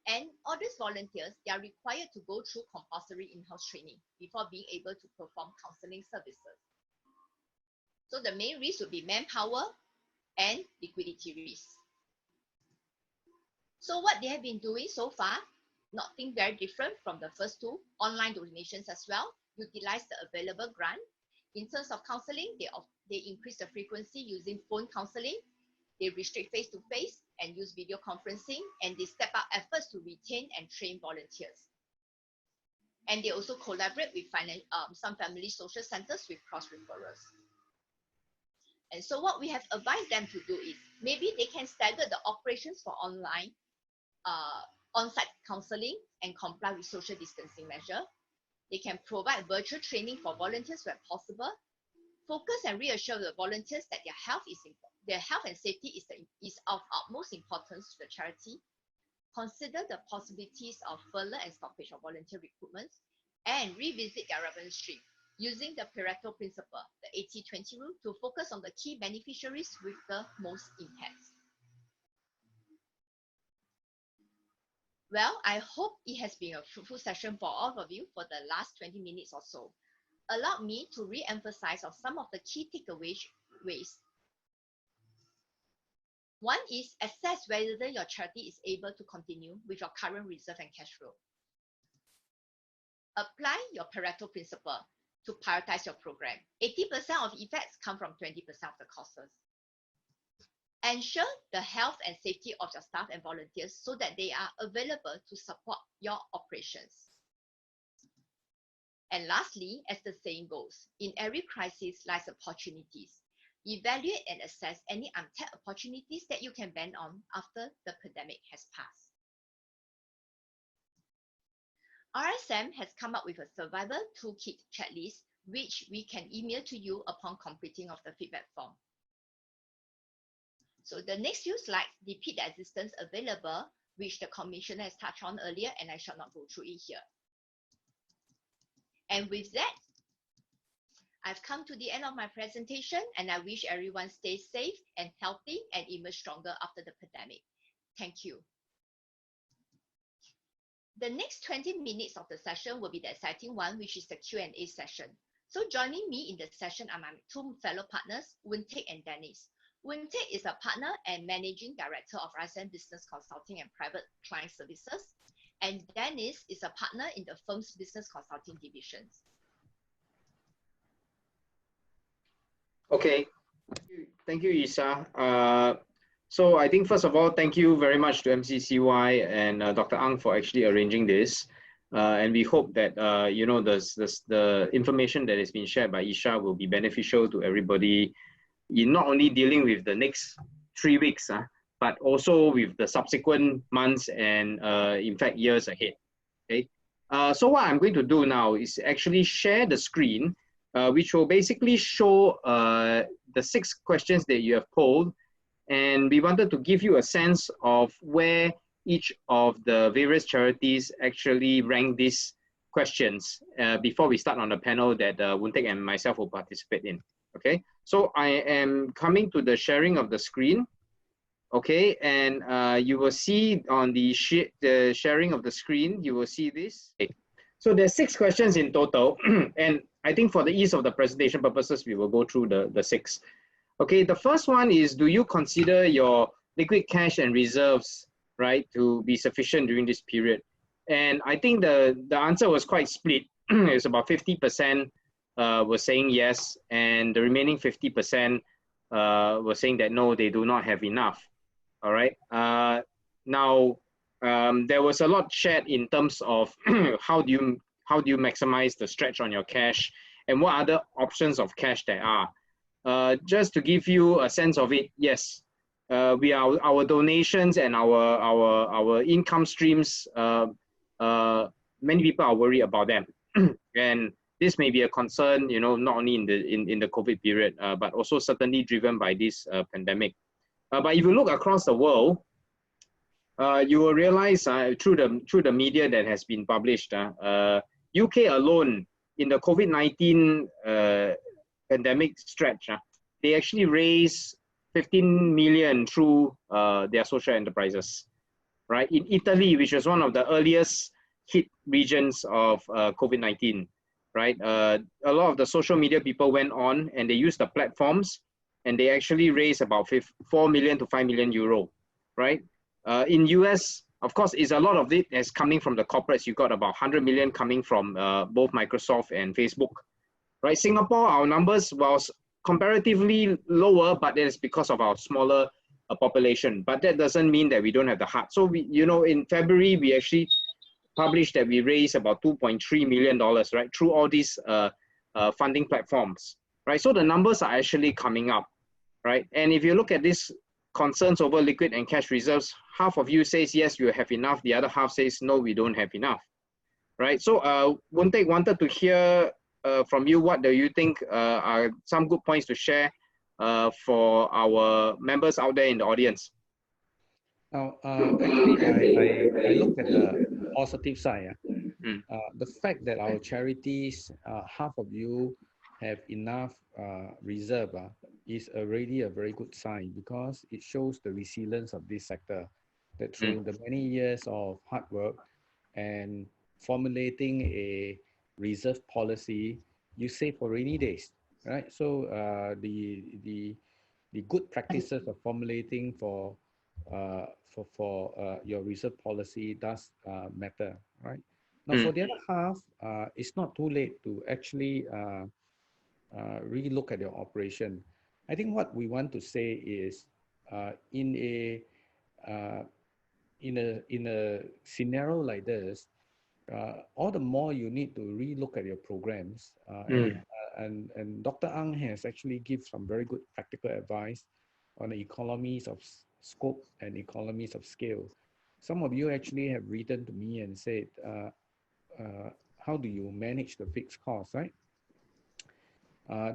And all these volunteers, they are required to go through compulsory in-house training before being able to perform counseling services. So the main risk would be manpower and liquidity risk. So what they have been doing so far, nothing very different from the first two, online donations as well, utilize the available grant. In terms of counseling, they increase the frequency using phone counseling. They restrict face-to-face and use video conferencing, and they step up efforts to retain and train volunteers. And they also collaborate with some family social centers with cross-referrals. And so what we have advised them to do is maybe they can stagger the operations for online on-site counselling and comply with social distancing measures. They can provide virtual training for volunteers where possible, focus and reassure the volunteers that their health and safety is of utmost importance to the charity, consider the possibilities of furlough and stoppage of volunteer recruitment, and revisit their revenue stream using the Pareto principle, the 80-20 rule, to focus on the key beneficiaries with the most impact. Well, I hope it has been a fruitful session for all of you for the last 20 minutes or so. Allow me to re-emphasize on some of the key takeaways. One is assess whether your charity is able to continue with your current reserve and cash flow. Apply your Pareto principle to prioritize your program. 80% of effects come from 20% of the costs. Ensure the health and safety of your staff and volunteers so that they are available to support your operations. And lastly, as the saying goes, in every crisis lies opportunities. Evaluate and assess any untapped opportunities that you can bank on after the pandemic has passed. RSM has come up with a survival toolkit checklist, which we can email to you upon completing of the feedback form. So the next few slides depict the assistance available, which the Commissioner has touched on earlier, and I shall not go through it here. And with that, I've come to the end of my presentation, and I wish everyone stays safe and healthy and emerge stronger after the pandemic. Thank you. The next 20 minutes of the session will be the exciting one, which is the Q&A session. So joining me in the session are my two fellow partners, Untitled and Dennis. Untitled is a partner and managing director of RSM Business Consulting and Private Client Services, and Dennis is a partner in the firm's business consulting divisions. Okay, thank you, Isa. So I think first of all, thank you very much to MCCY and Dr. Ang for actually arranging this. And we hope that you know the information that has been shared by Isha will be beneficial to everybody in not only dealing with the next 3 weeks, but also with the subsequent months and in fact years ahead. Okay. So what I'm going to do now is actually share the screen, which will basically show the 6 questions that you have polled. And we wanted to give you a sense of where each of the various charities actually rank these questions before we start on the panel that Wuntek and myself will participate in. Okay, so I am coming to the sharing of the screen. Okay, and you will see on the sharing of the screen, you will see this. Okay. So there's 6 questions in total, and I think for the ease of the presentation purposes, we will go through the 6. Okay, the first one is, do you consider your liquid cash and reserves, right, to be sufficient during this period? And I think the answer was quite split. It's about 50% were saying yes, and the remaining 50% were saying that no, they do not have enough. All right. Now, there was a lot shared in terms of how do you maximize the stretch on your cash and what other options of cash there are. Just to give you a sense of it, yes, our donations and our income streams, many people are worried about them, and this may be a concern, you know, not only in the COVID period, but also certainly driven by this pandemic. But if you look across the world, you will realize through the media that has been published, UK alone in the COVID-19 pandemic stretch, they actually raised 15 million through their social enterprises, right? In Italy, which was one of the earliest hit regions of COVID-19, right? A lot of the social media people went on and they used the platforms and they actually raised about 4 million to 5 million euro, right? In US, of course, is a lot of it is coming from the corporates. You got about 100 million coming from both Microsoft and Facebook, right? Singapore, our numbers was comparatively lower, but that is because of our smaller population. But that doesn't mean that we don't have the heart. So we, you know, in February, we actually published that we raised about $2.3 million, right, through all these funding platforms, right? So the numbers are actually coming up, right? And if you look at this concerns over liquid and cash reserves. Half of you says yes, you have enough. The other half says no, we don't have enough. Right. So Wontek wanted to hear from you, what do you think are some good points to share for our members out there in the audience? Now, actually, I look at the positive side. The fact that our charities, half of you have enough reserve is already a very good sign, because it shows the resilience of this sector, that through the many years of hard work and formulating a reserve policy, you save for rainy days, right? So the good practices of formulating for your reserve policy does matter, right? Now, for the other half, it's not too late to actually relook at your operation. I think what we want to say is, in a scenario like this, all the more you need to relook at your programs. And Dr. Ang has actually given some very good practical advice on the economies of scope and economies of scale. Some of you actually have written to me and said, how do you manage the fixed costs, right?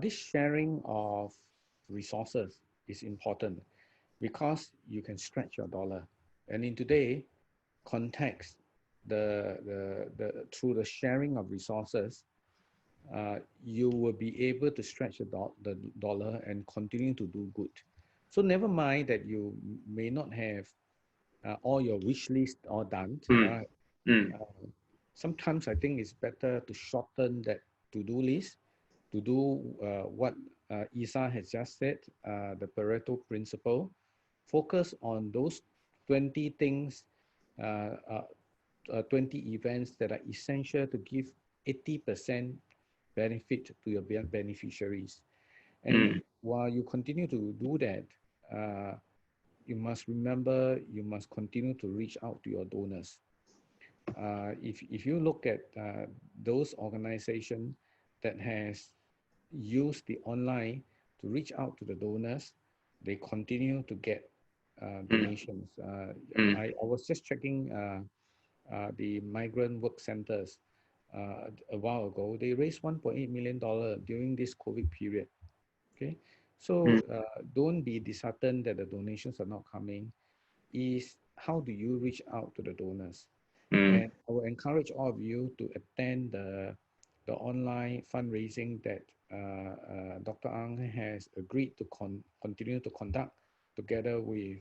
This sharing of resources is important, because you can stretch your dollar. And in today's context, through the sharing of resources, you will be able to stretch the dollar and continue to do good. So never mind that you may not have all your wish list all done. Sometimes I think it's better to shorten that to-do list, to do what Isa has just said, the Pareto principle. Focus on those 20 things, 20 events that are essential to give 80% benefit to your beneficiaries. And while you continue to do that, you must remember, you must continue to reach out to your donors. If you look at those organizations that has used the online to reach out to the donors, they continue to get donations. I was just checking the migrant work centers a while ago. They raised $1.8 million during this COVID period. Okay, so don't be disheartened that the donations are not coming. Is how do you reach out to the donors? And I will encourage all of you to attend the online fundraising that Dr. Ang has agreed to continue to conduct together with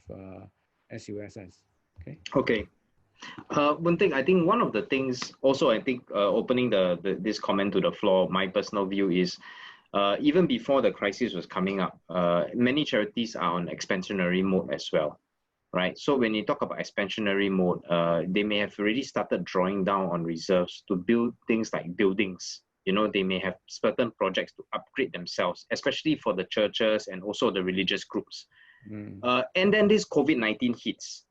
SUSS. Okay. Okay. One thing, I think one of the things also, I think opening this comment to the floor, my personal view is, even before the crisis was coming up, many charities are on expansionary mode as well, right? So when you talk about expansionary mode, they may have already started drawing down on reserves to build things like buildings. You know, they may have certain projects to upgrade themselves, especially for the churches and also the religious groups. And then this COVID-19 hits,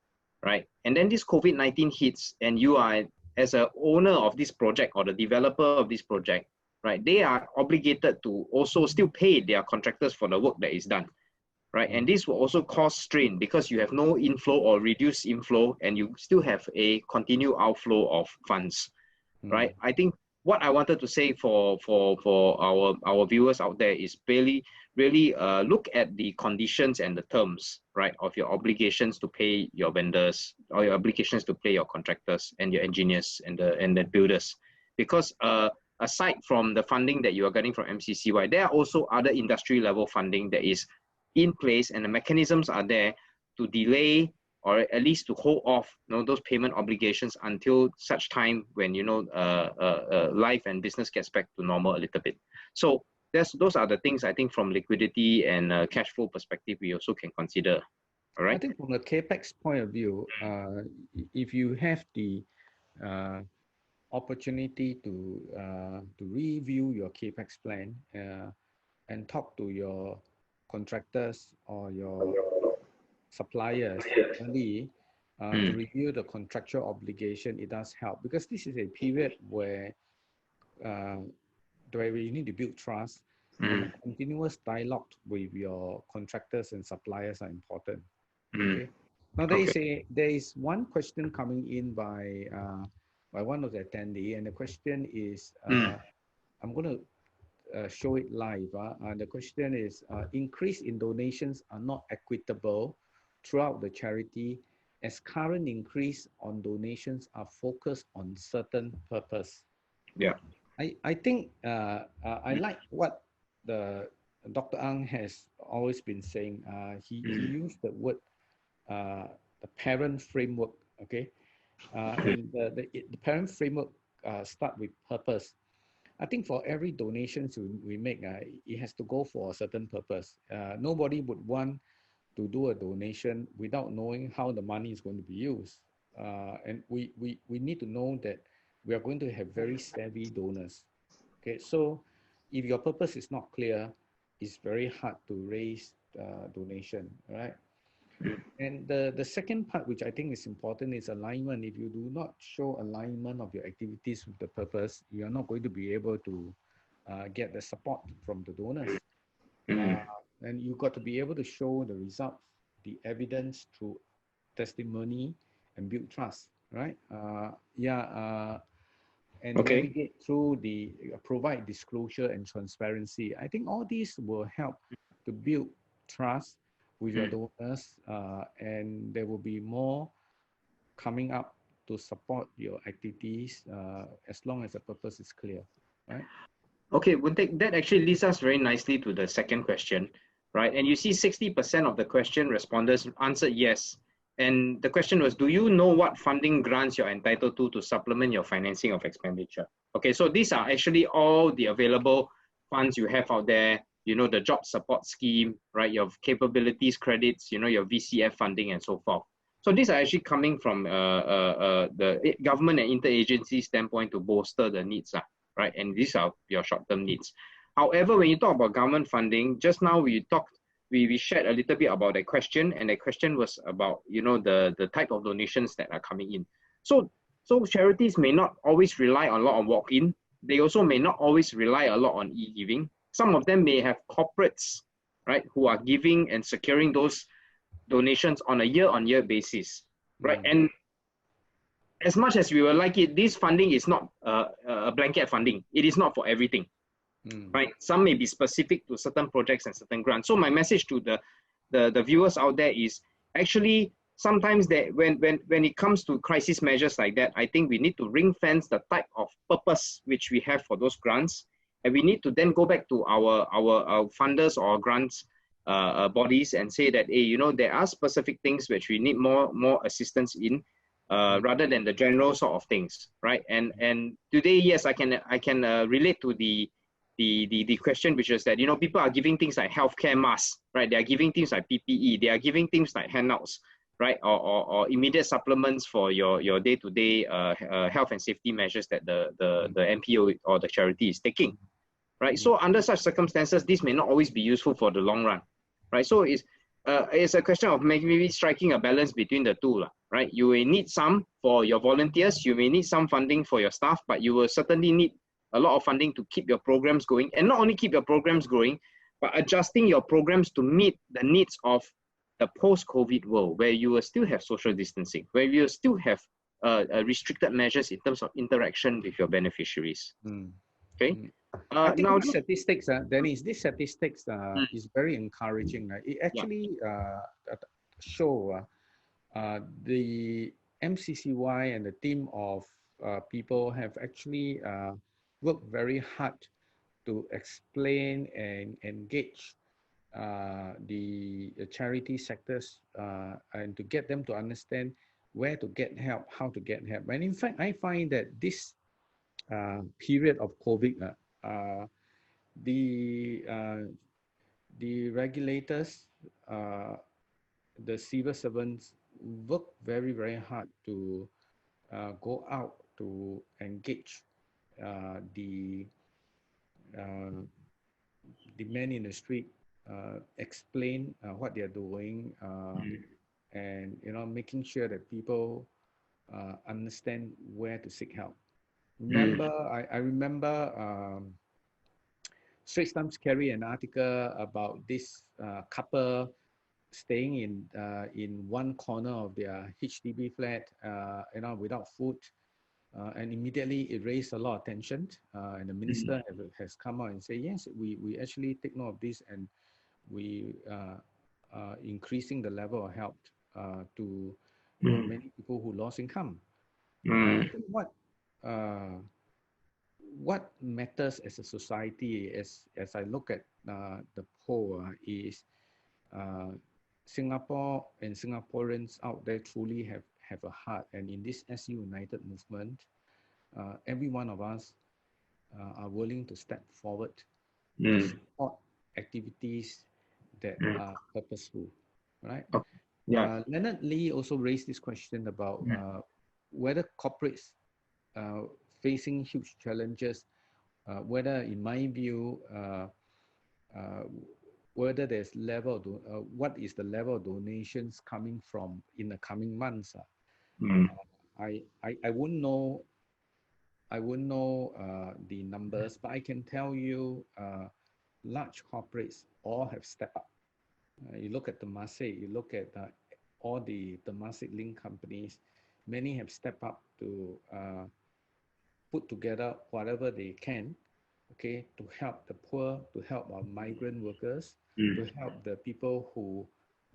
right? And then this COVID-19 hits, and you are, as an owner of this project or the developer of this project, right, they are obligated to also still pay their contractors for the work that is done, right? And this will also cause strain, because you have no inflow or reduced inflow, and you still have a continued outflow of funds, right? I think what I wanted to say for our viewers out there is really look at the conditions and the terms, right, of your obligations to pay your vendors, or your obligations to pay your contractors and your engineers and the builders, because aside from the funding that you are getting from MCCY, there are also other industry level funding that is in place, and the mechanisms are there to delay or at least to hold off, you know, those payment obligations until such time when, you know, life and business gets back to normal a little bit. So those are the things I think from liquidity and cash flow perspective we also can consider. All right. I think from the CAPEX point of view, if you have the opportunity to review your CAPEX plan and talk to your contractors or your suppliers early to review the contractual obligation, it does help, because this is a period where you need to build trust, and continuous dialogue with your contractors and suppliers are important. Okay. Now there is one question coming in by one of the attendee, and the question is I'm going to show it live. And the question is, increase in donations are not equitable throughout the charity, as current increase on donations are focused on certain purpose. Yeah. I think I like what the Dr. Ang has always been saying. He used the word the parent framework. Okay, and the parent framework start with purpose. I think for every donations we make, it has to go for a certain purpose. Nobody would want to do a donation without knowing how the money is going to be used. And we need to know that we are going to have very savvy donors. Okay, so if your purpose is not clear, it's very hard to raise donation, right? And the second part, which I think is important, is alignment. If you do not show alignment of your activities with the purpose, you are not going to be able to get the support from the donors. And you got to be able to show the results, the evidence through testimony and build trust, right? And navigate through the provide disclosure and transparency. I think all these will help to build trust with your donors, and there will be more coming up to support your activities as long as the purpose is clear, right? Okay, that actually leads us very nicely to the second question, right? And you see 60% of the question respondents answered yes. And the question was, do you know what funding grants you're entitled to supplement your financing of expenditure? Okay, so these are actually all the available funds you have out there, you know, the job support scheme, right? Your capabilities credits, you know, your VCF funding and so forth. So these are actually coming from the government and interagency standpoint to bolster the needs, right? And these are your short-term needs. However, when you talk about government funding, just now we shared a little bit about that question, and the question was about, you know, the type of donations that are coming in. So charities may not always rely on a lot of walk-in. They also may not always rely a lot on e-giving. Some of them may have corporates, right, who are giving and securing those donations on a year-on-year basis, right? And as much as we would like it, this funding is not a blanket funding. It is not for everything. Right? Some may be specific to certain projects and certain grants. So my message to the viewers out there is actually sometimes that when it comes to crisis measures like that, I think we need to ring fence the type of purpose which we have for those grants, and we need to then go back to our funders or grants bodies and say that, hey, you know, there are specific things which we need more assistance in, rather than the general sort of things, right? And today, yes, I can relate to the question, which is that, you know, people are giving things like healthcare masks, right? They are giving things like PPE, they are giving things like handouts, right? Or immediate supplements for your day-to-day health and safety measures that the NPO or the charity is taking, right? So under such circumstances, this may not always be useful for the long run, right? So it's a question of maybe striking a balance between the two, right? You may need some for your volunteers, you may need some funding for your staff, but you will certainly need a lot of funding to keep your programs going, and not only keep your programs going, but adjusting your programs to meet the needs of the post-COVID world, where you will still have social distancing, where you will still have restricted measures in terms of interaction with your beneficiaries. Okay. I think now, these statistics, Dennis, these statistics is very encouraging. It actually show the MCCY and the team of people have actually worked very hard to explain and engage the charity sectors and to get them to understand where to get help, how to get help. And in fact, I find that this period of COVID, the regulators, the civil servants work very, very hard to go out to engage the men in the street, explain what they are doing, and, you know, making sure that people understand where to seek help. Remember, I remember Straits Times carried an article about this couple staying in one corner of their HDB flat, without food, and immediately it raised a lot of tension. And the minister has come out and say, yes, we actually take note of this, and we increasing the level of help to many people who lost income. I think what matters as a society, as I look at the poll, is Singapore and Singaporeans out there truly have a heart. And in this SU United movement, every one of us are willing to step forward to support activities that are purposeful, right? Leonard Lee also raised this question about whether corporates facing huge challenges, whether, in my view, whether there's what is the level of donations coming from in the coming months. I wouldn't know. I wouldn't know the numbers, but I can tell you, large corporates all have stepped up. You look at Temasek, you look at all the Temasek link companies, many have stepped up to put together whatever they can, okay, to help the poor, to help our migrant workers, to help the people who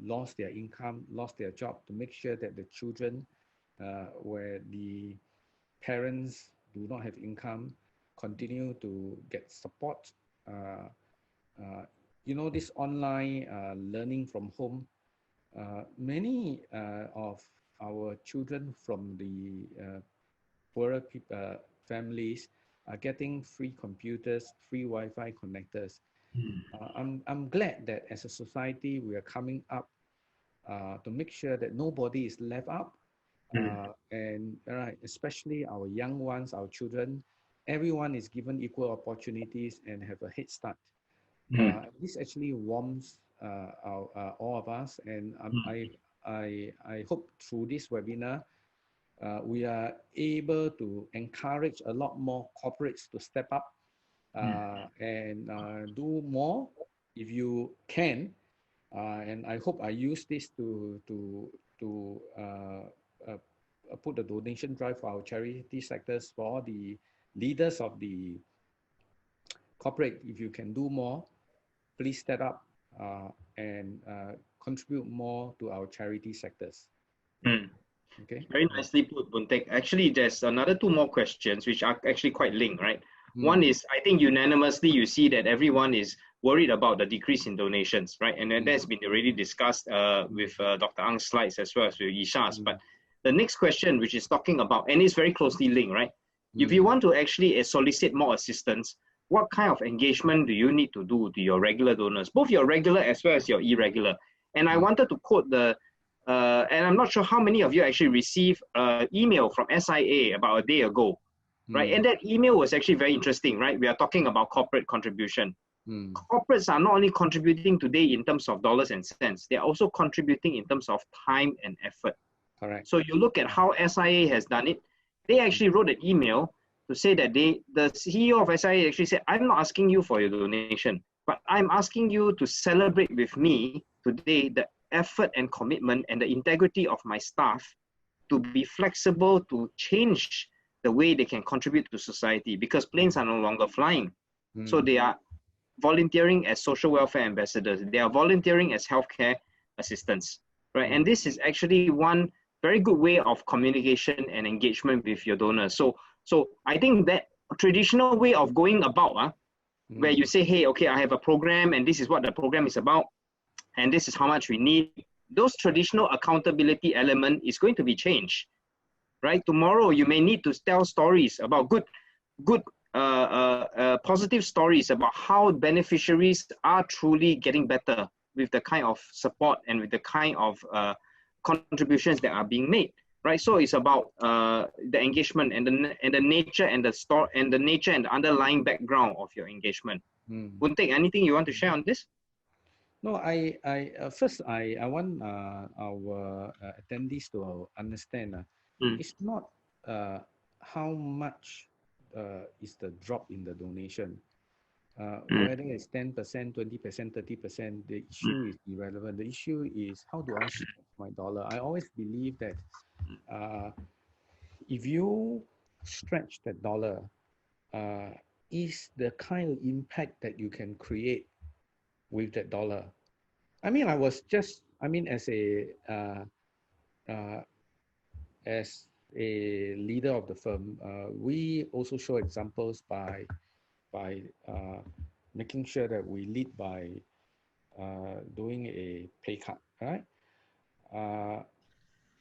lost their income, lost their job, to make sure that the children, where the parents do not have income, continue to get support. This online learning from home, many of our children from the poorer families are getting free computers, free Wi-Fi connectors. I'm glad that as a society we are coming up to make sure that nobody is left out, and especially our young ones, our children, everyone is given equal opportunities and have a head start. This actually warms all of us, and I hope through this webinar we are able to encourage a lot more corporates to step up and do more if you can. And I hope I use this to put the donation drive for our charity sectors, for all the leaders of the corporate. If you can do more, please step up and contribute more to our charity sectors. Okay. Very nicely put, Buntek. Actually, there's another two more questions which are actually quite linked, right? One is, I think unanimously you see that everyone is worried about the decrease in donations, right? And that's been already discussed with Dr. Ang's slides as well as with Isha's. But the next question, which is talking about, and it's very closely linked, right? If you want to actually solicit more assistance, what kind of engagement do you need to do to your regular donors, both your regular as well as your irregular? And I wanted to quote and I'm not sure how many of you actually received an email from SIA about a day ago, right? And that email was actually very interesting, right? We are talking about corporate contribution. Corporates are not only contributing today in terms of dollars and cents, they're also contributing in terms of time and effort. Correct. So you look at how SIA has done it. They actually wrote an email to say that the CEO of SIA actually said, I'm not asking you for your donation, but I'm asking you to celebrate with me today the effort and commitment and the integrity of my staff to be flexible, to change the way they can contribute to society, because planes are no longer flying. So they are volunteering as social welfare ambassadors. They are volunteering as healthcare assistants, right? And this is actually one very good way of communication and engagement with your donors. So I think that traditional way of going about, where you say, hey, okay, I have a program and this is what the program is about, and this is how much we need, those traditional accountability element is going to be changed, right? Tomorrow, you may need to tell stories about positive stories about how beneficiaries are truly getting better with the kind of support and with the kind of contributions that are being made, right? So it's about the engagement and the nature and the nature and the underlying background of your engagement. Buntek, anything you want to share on this? No, first I want our attendees to understand it's not how much is the drop in the donation. Whether it's 10%, 20%, 30%, the issue is irrelevant. The issue is how do I stretch my dollar? I always believe that if you stretch that dollar, is the kind of impact that you can create with that dollar. I mean, as a leader of the firm, we also show examples by making sure that we lead by doing a pay cut, right?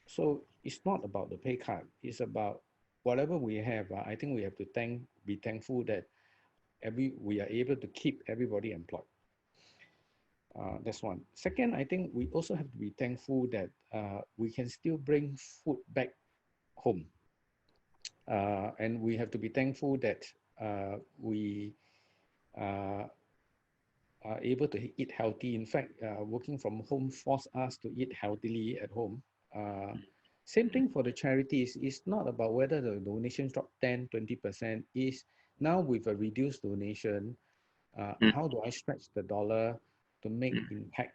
So it's not about the pay cut. It's about whatever we have. I think we have to be thankful that we are able to keep everybody employed. That's one. Second, I think we also have to be thankful that we can still bring food back home. And we have to be thankful that we are able to eat healthy. In fact, working from home forced us to eat healthily at home. Same thing for the charities. It's not about whether the donations drop 10, 20%. Is now with a reduced donation, how do I stretch the dollar to make impact?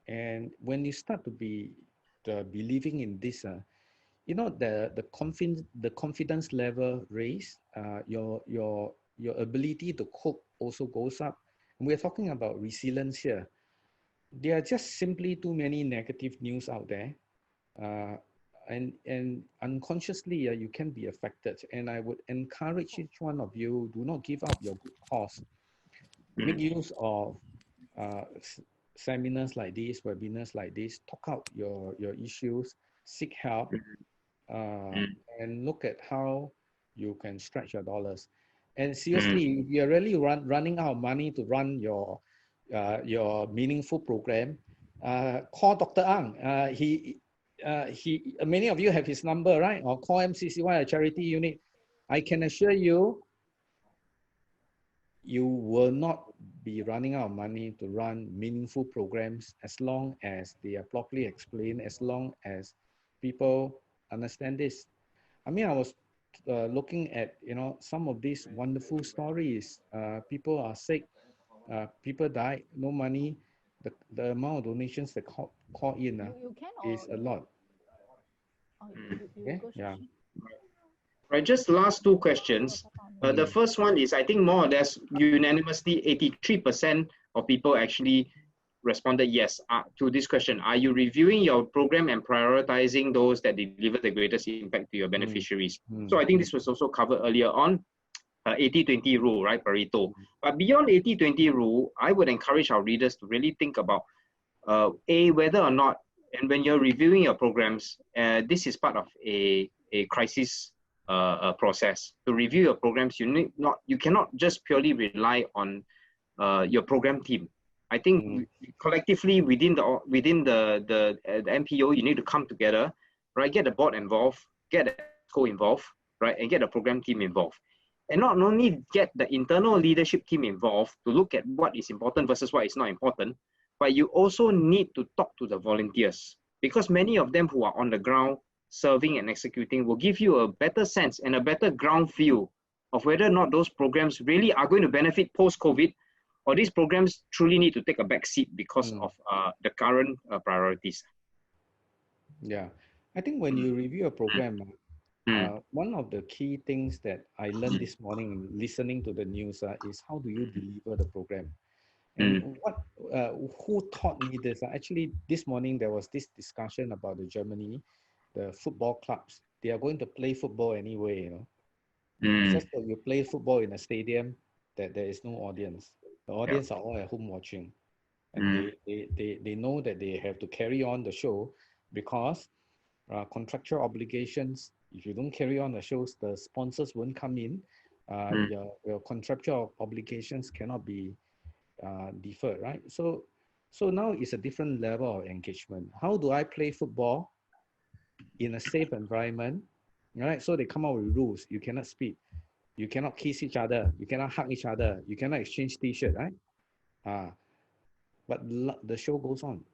And when you start to be believing in this, you know, the confidence level raise, your ability to cope also goes up. And we're talking about resilience here. There are just simply too many negative news out there, and unconsciously you can be affected. And I would encourage each one of you, do not give up your good cause. Make use of seminars like this, webinars like this. Talk out your issues, seek help, and look at how you can stretch your dollars. And seriously, if you're really running out of money to run your meaningful program, call Dr. Ang. Many of you have his number, right? Or call MCCY, a charity unit. I can assure you, you will not be running out of money to run meaningful programs as long as they are properly explained, as long as people understand this. I mean, I was looking at, you know, some of these wonderful stories. People are sick, people died, no money. The amount of donations that call in is a lot. Okay? Yeah. Right, just last two questions. The first one is, I think more or less unanimously, 83% of people actually responded yes to this question. Are you reviewing your program and prioritizing those that deliver the greatest impact to your beneficiaries? So I think this was also covered earlier on, 80-20 rule, right, Pareto. But beyond 80-20 rule, I would encourage our readers to really think about whether or not, and when you're reviewing your programs, this is part of a crisis process. To review your programs, you cannot just purely rely on your program team. I think collectively within the MPO, you need to come together, right? Get the board involved, get the co involved, right, and get the program team involved. And not only get the internal leadership team involved to look at what is important versus what is not important, but you also need to talk to the volunteers, because many of them who are on the ground serving and executing will give you a better sense and a better ground feel of whether or not those programs really are going to benefit post-COVID, or these programs truly need to take a back seat because of the current priorities. Yeah, I think when you review a program, one of the key things that I learned this morning listening to the news is how do you deliver the program? And who taught me this? Actually, this morning there was this discussion about Germany, the football clubs. They are going to play football anyway, you know. It's just that you play football in a stadium that there is no audience. The audience are all at home watching. And they know that they have to carry on the show because contractual obligations, if you don't carry on the shows, the sponsors won't come in. Your contractual obligations cannot be deferred, right? So now it's a different level of engagement. How do I play football in a safe environment? Right? So they come out with rules. You cannot speak. You cannot kiss each other. You cannot hug each other. You cannot exchange t-shirt, right? But the show goes on.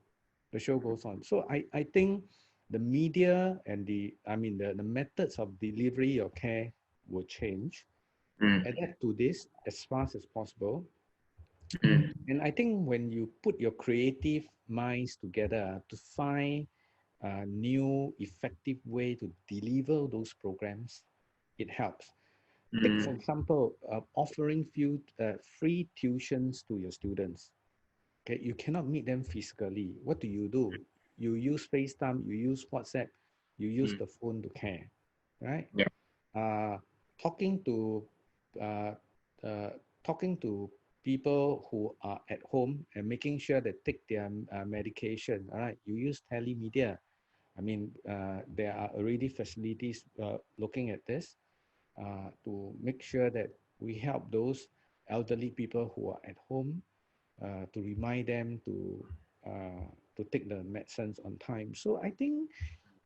The show goes on. So I think the media and the methods of delivery of care will change. adapt to this as fast as possible. Mm. And I think when you put your creative minds together to find a new effective way to deliver those programs, it helps. Take, for Mm. example, offering free tuitions to your students. Okay, you cannot meet them physically. What do? You use FaceTime, you use WhatsApp, you use Mm. the phone to care, right? Yeah. Uh, talking to uh, uh, talking to people who are at home and making sure they take their medication. All right, you use telemedia. I mean, there are already facilities looking at this to make sure that we help those elderly people who are at home to remind them to take the medicines on time. So I think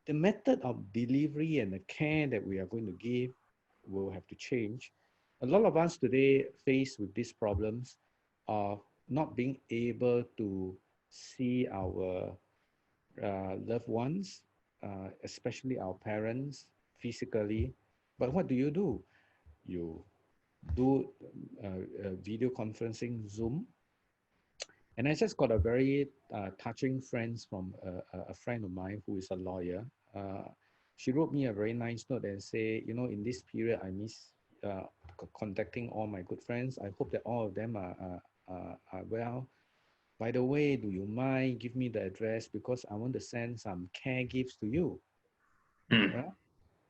the method of delivery and the care that we are going to give will have to change. A lot of us today face with these problems of not being able to see our loved ones, especially our parents, physically. But what do? You do video conferencing, Zoom. And I just got a very touching friends from a friend of mine who is a lawyer. Uh, she wrote me a very nice note and say, you know, in this period, I miss contacting all my good friends. I hope that all of them are well. By the way, do you mind give me the address because I want to send some care gifts to you. Mm. Right?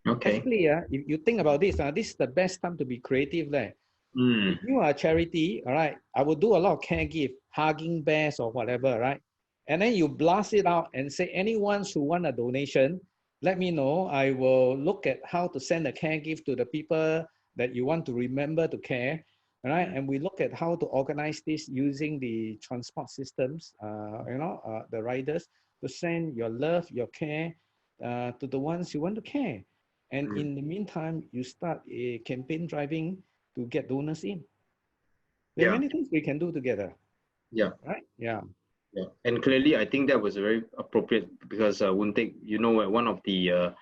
Okay. Actually, if you think about this, this is the best time to be creative there. Mm. If you are a charity, all right, I will do a lot of care gift, hugging bears or whatever, right? And then you blast it out and say, anyone who want a donation, let me know. I will look at how to send a care gift to the people that you want to remember to care, all right? And we look at how to organize this using the transport systems, the riders, to send your love, your care to the ones you want to care. And Mm. in the meantime, you start a campaign driving to get donors in. There are Yeah. many things we can do together, Yeah. right? Yeah. Yeah. And clearly, I think that was very appropriate because Wuntek, you know, one of the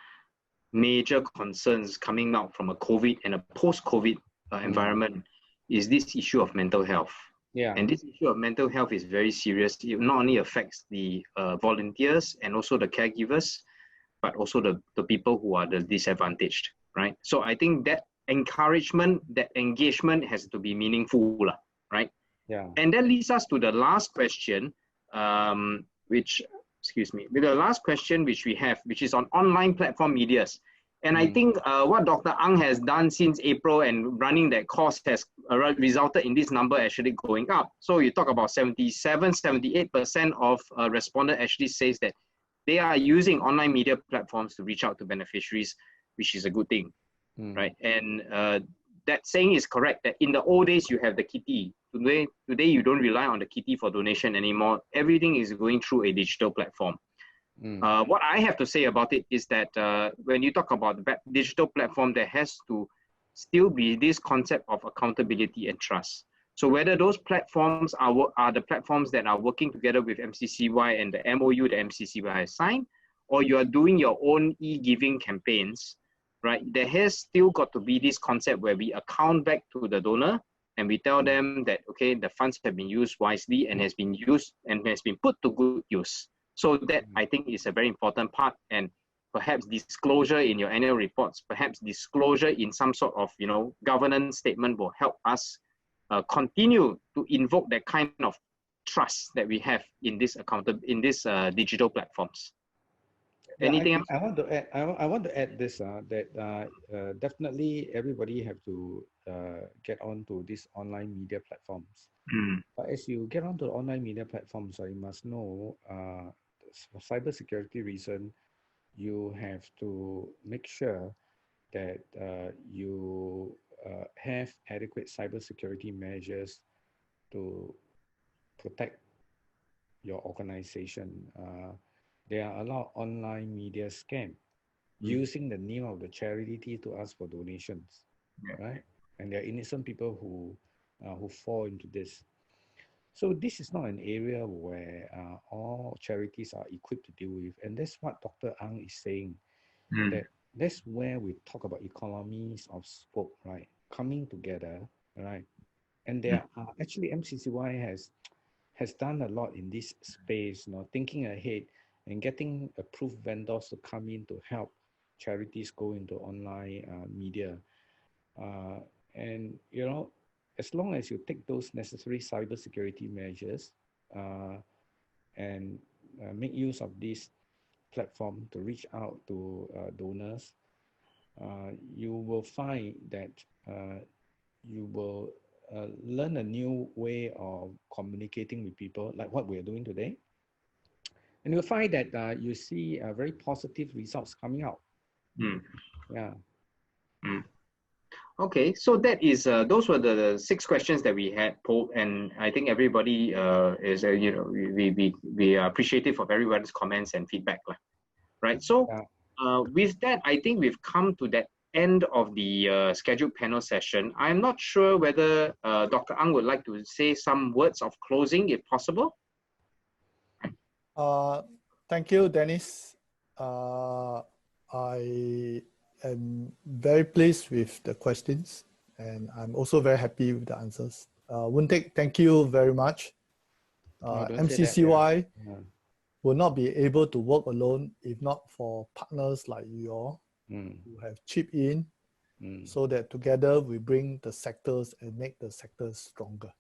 major concerns coming out from a COVID and a post-COVID environment is this issue of mental health. Yeah. And this issue of mental health is very serious. It not only affects the volunteers and also the caregivers, but also the people who are the disadvantaged, right? So I think that encouragement, that engagement has to be meaningful, right? Yeah. And that leads us to the last question, with the last question which we have, which is on online platform medias. And I think what Dr. Ang has done since April and running that course has resulted in this number actually going up. So you talk about 77, 78% of respondents actually says that they are using online media platforms to reach out to beneficiaries, which is a good thing, right? And that saying is correct, that in the old days you have the kitty. Today you don't rely on the kitty for donation anymore. Everything is going through a digital platform. What I have to say about it is that when you talk about the digital platform, there has to still be this concept of accountability and trust. So whether those platforms are the platforms that are working together with MCCY and the MOU that MCCY has signed, or you are doing your own e-giving campaigns, right? There has still got to be this concept where we account back to the donor and we tell them that, okay, the funds have been used wisely and has been used and has been put to good use. So that I think is a very important part, and perhaps disclosure in your annual reports, perhaps disclosure in some sort of, governance statement will help us continue to invoke that kind of trust that we have in this digital platforms. Yeah, Anything else? I want to add. I want to add this. That definitely everybody have to get onto these online media platforms. But as you get onto online media platforms, you must know, for cybersecurity reason, you have to make sure that you have adequate cybersecurity measures to protect your organization. There are a lot of online media scam using the name of the charity to ask for donations, right? And there are innocent people who fall into this. So this is not an area where all charities are equipped to deal with, and that's what Dr. Ang is saying. That's where we talk about economies of scope, right? coming together, right? And there are actually MCCY has done a lot in this space, thinking ahead and getting approved vendors to come in to help charities go into online media. And as long as you take those necessary cybersecurity measures and make use of this platform to reach out to donors, you will find that you will learn a new way of communicating with people, like what we're doing today. And you'll find that you see very positive results coming out. Yeah. Okay, so that is those were the 6 questions that we had pulled, and I think everybody is we are appreciative of everyone's comments and feedback, right? So with that, I think we've come to that end of the scheduled panel session. I'm not sure whether Dr. Ang would like to say some words of closing, if possible. Thank you, Dennis. I am very pleased with the questions, and I'm also very happy with the answers. Woontaek, thank you very much. MCCY will not be able to work alone if not for partners like you all who have chipped in so that together we bring the sectors and make the sectors stronger.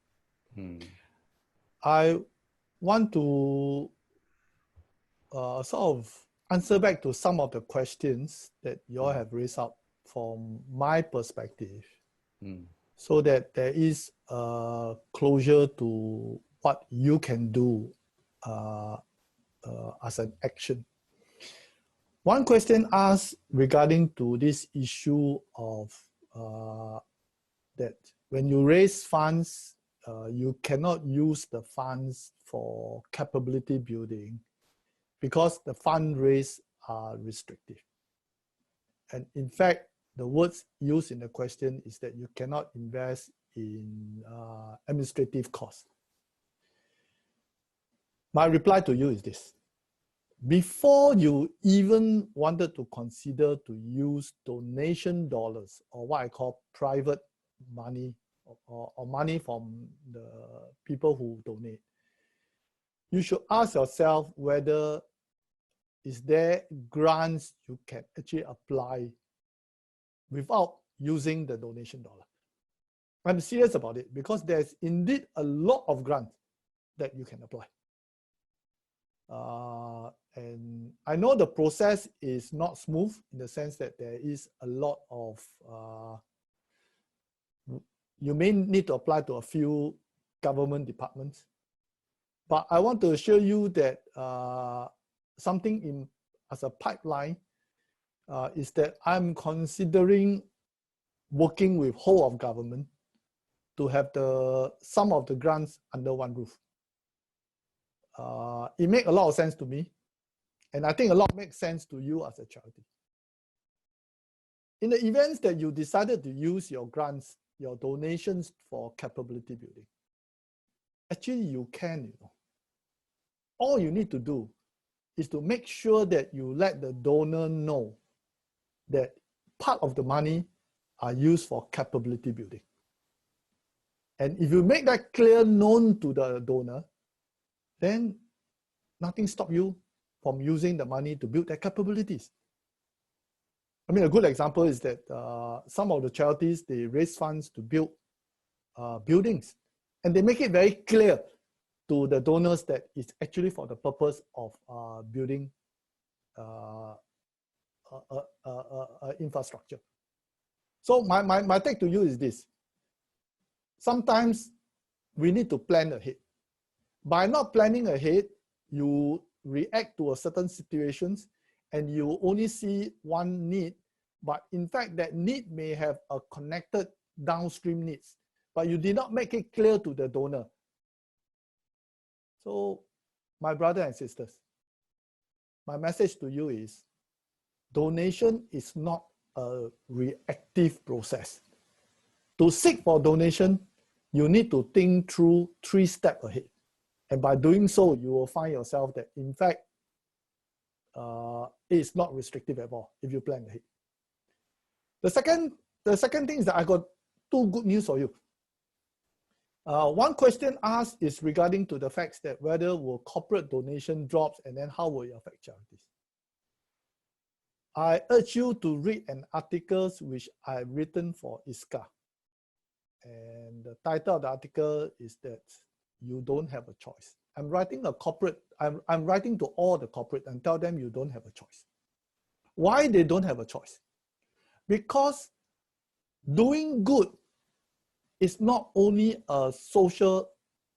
I want to sort of answer back to some of the questions that you all have raised up from my perspective, so that there is a closure to what you can do as an action. One question asked regarding to this issue of that when you raise funds, you cannot use the funds for capability building because the fund raised are restrictive. And in fact, the words used in the question is that you cannot invest in administrative costs. My reply to you is this. Before you even wanted to consider to use donation dollars, or what I call private money, or money from the people who donate, you should ask yourself whether is there grants you can actually apply without using the donation dollar. I'm serious about it because there's indeed a lot of grants that you can apply. And I know the process is not smooth in the sense that there is a lot of, you may need to apply to a few government departments. But I want to assure you that something as a pipeline is that I'm considering working with whole of government to have some of the grants under one roof. It makes a lot of sense to me, and I think a lot makes sense to you as a charity. In the events that you decided to use your grants, your donations for capability building, actually you can, All you need to do is to make sure that you let the donor know that part of the money are used for capability building. And if you make that clear known to the donor, then nothing stops you from using the money to build their capabilities. I mean, a good example is that some of the charities, they raise funds to build buildings, and they make it very clear to the donors that it's actually for the purpose of building infrastructure. So my take to you is this. Sometimes we need to plan ahead. By not planning ahead, you react to a certain situations and you only see one need, but in fact that need may have a connected downstream needs, but you did not make it clear to the donor. So my brother and sisters, my message to you is donation is not a reactive process. To seek for donation, you need to think through 3 steps ahead. And by doing so, you will find yourself that, in fact, it's not restrictive at all if you plan ahead. The second thing is that I got two good news for you. One question asked is regarding to the facts that whether will corporate donation drops and then how will it affect charities. I urge you to read an article which I've written for ISCA. And the title of the article is that you don't have a choice. I'm writing I'm writing to all the corporate and tell them you don't have a choice. Why they don't have a choice? Because doing good is not only a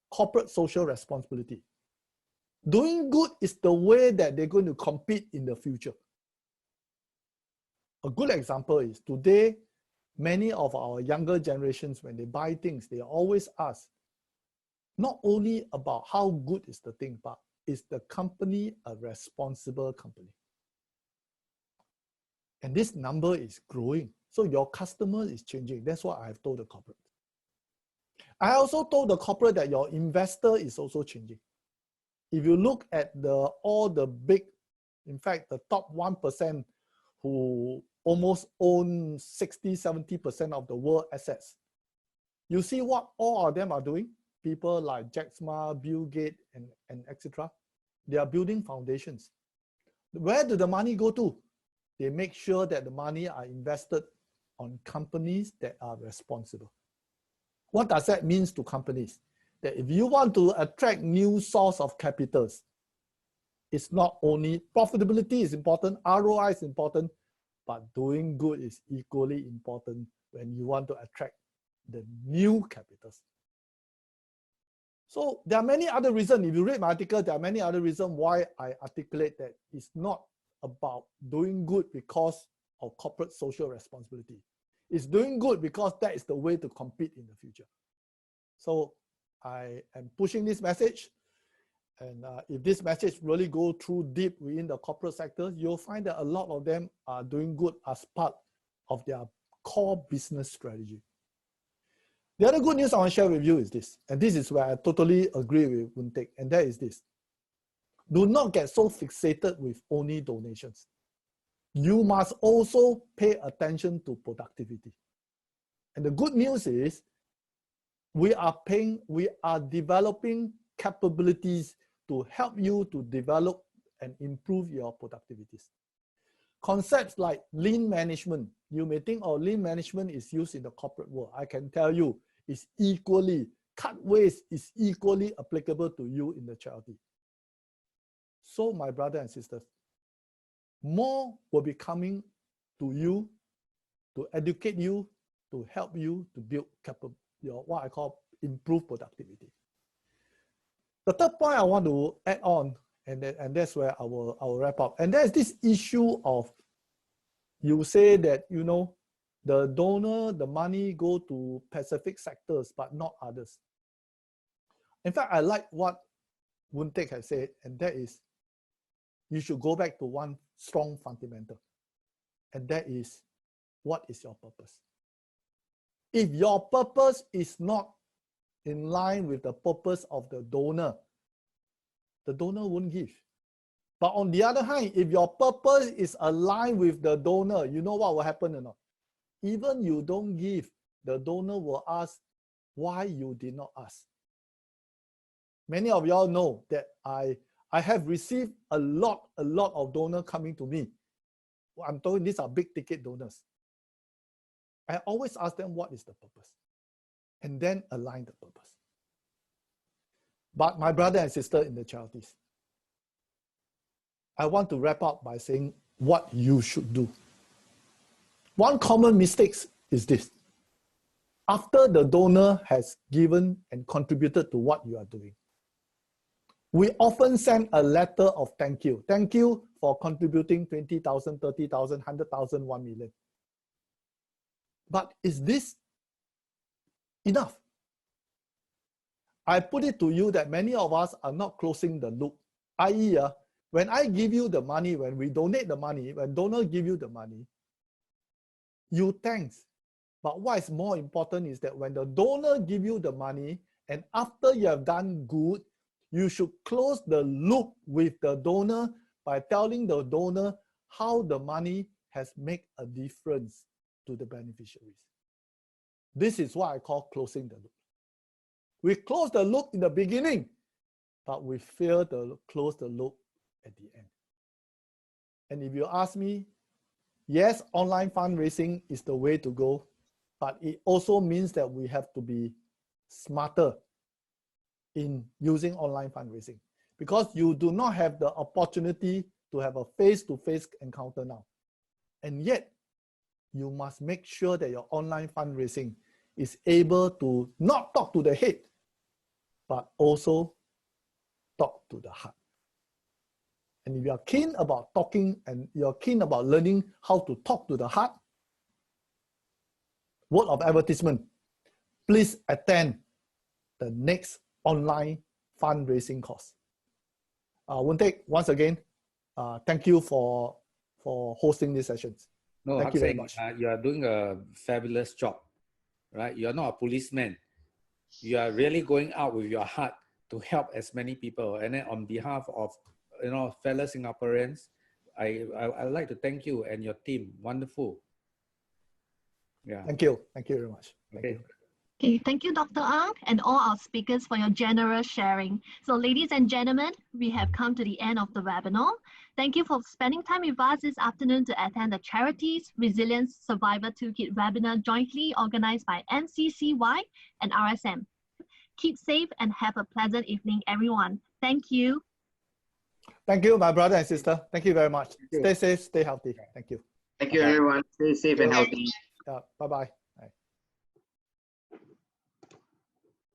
corporate social responsibility. Doing good is the way that they're going to compete in the future. A good example is today, many of our younger generations, when they buy things, they always ask, not only about how good is the thing, but is the company a responsible company? And this number is growing. So your customer is changing. That's what I've told the corporate. I also told the corporate that your investor is also changing. If you look at all the big, in fact, the top 1% who almost own 60–70% of the world assets, you see what all of them are doing? People like Jack Ma, Bill Gates, and etc. They are building foundations. Where do the money go to? They make sure that the money are invested on companies that are responsible. What does that mean to companies? That if you want to attract new source of capitals, it's not only profitability is important, ROI is important, but doing good is equally important when you want to attract the new capitals. So there are many other reasons. If you read my article, there are many other reasons why I articulate that it's not about doing good because of corporate social responsibility. It's doing good because that is the way to compete in the future. So I am pushing this message. And if this message really go through deep within the corporate sector, you'll find that a lot of them are doing good as part of their core business strategy. The other good news I want to share with you is this, and this is where I totally agree with Woon Teck, and that is this. Do not get so fixated with only donations. You must also pay attention to productivity. And the good news is we are developing capabilities to help you to develop and improve your productivities. Concepts like lean management, you may think, oh, lean management is used in the corporate world. I can tell you, it's equally, cut waste is equally applicable to you in the charity. So my brother and sisters, more will be coming to you to educate you, to help you to build what I call improve productivity. The third point I want to add on, and that's where I will wrap up, and there's this issue of, you say that, you know, the donor, the money go to specific sectors, but not others. In fact, I like what Woon Teck has said, and that is, you should go back to one strong fundamental, and that is, what is your purpose? If your purpose is not in line with the purpose of the donor won't give. But on the other hand, if your purpose is aligned with the donor, you know what will happen or not? Even you don't give, the donor will ask why you did not ask. Many of y'all know that I have received a lot of donors coming to me. I'm talking, these are big ticket donors. I always ask them what is the purpose, and then align the purpose. But my brother and sister in the charities, I want to wrap up by saying what you should do. One common mistake is this. After the donor has given and contributed to what you are doing, we often send a letter of thank you. Thank you for contributing 20,000, 30,000, 100,000, 1 million. But is this enough? I put it to you that many of us are not closing the loop. I.e., when I give you the money, when we donate the money, when donor give you the money, you thanks. But what is more important is that when the donor give you the money, and after you have done good, you should close the loop with the donor by telling the donor how the money has made a difference to the beneficiaries. This is what I call closing the loop. We close the loop in the beginning, but we fail to close the loop at the end. And if you ask me, yes, online fundraising is the way to go, but it also means that we have to be smarter in using online fundraising, because you do not have the opportunity to have a face-to-face encounter now. And yet, you must make sure that your online fundraising is able to not talk to the head, but also talk to the heart. And if you are keen about talking and you're keen about learning how to talk to the heart, word of advertisement, please attend the next online fundraising course. Wontek, once again, thank you for hosting these sessions. No, Thank you very much. You are doing a fabulous job, right? You're not a policeman. You are really going out with your heart to help as many people. And then on behalf of fellow Singaporeans, I'd like to thank you and your team. Wonderful. Yeah. Thank you. Thank you very much. Thank you. Okay, thank you, Dr. Ang, and all our speakers for your generous sharing. So ladies and gentlemen, we have come to the end of the webinar. Thank you for spending time with us this afternoon to attend the Charities Resilience Survivor Toolkit webinar jointly organized by NCCY and RSM. Keep safe and have a pleasant evening, everyone. Thank you. Thank you, my brother and sister. Thank you very much. Stay safe, stay healthy. Thank you. Thank you, everyone. Stay safe and healthy. Yeah, bye-bye.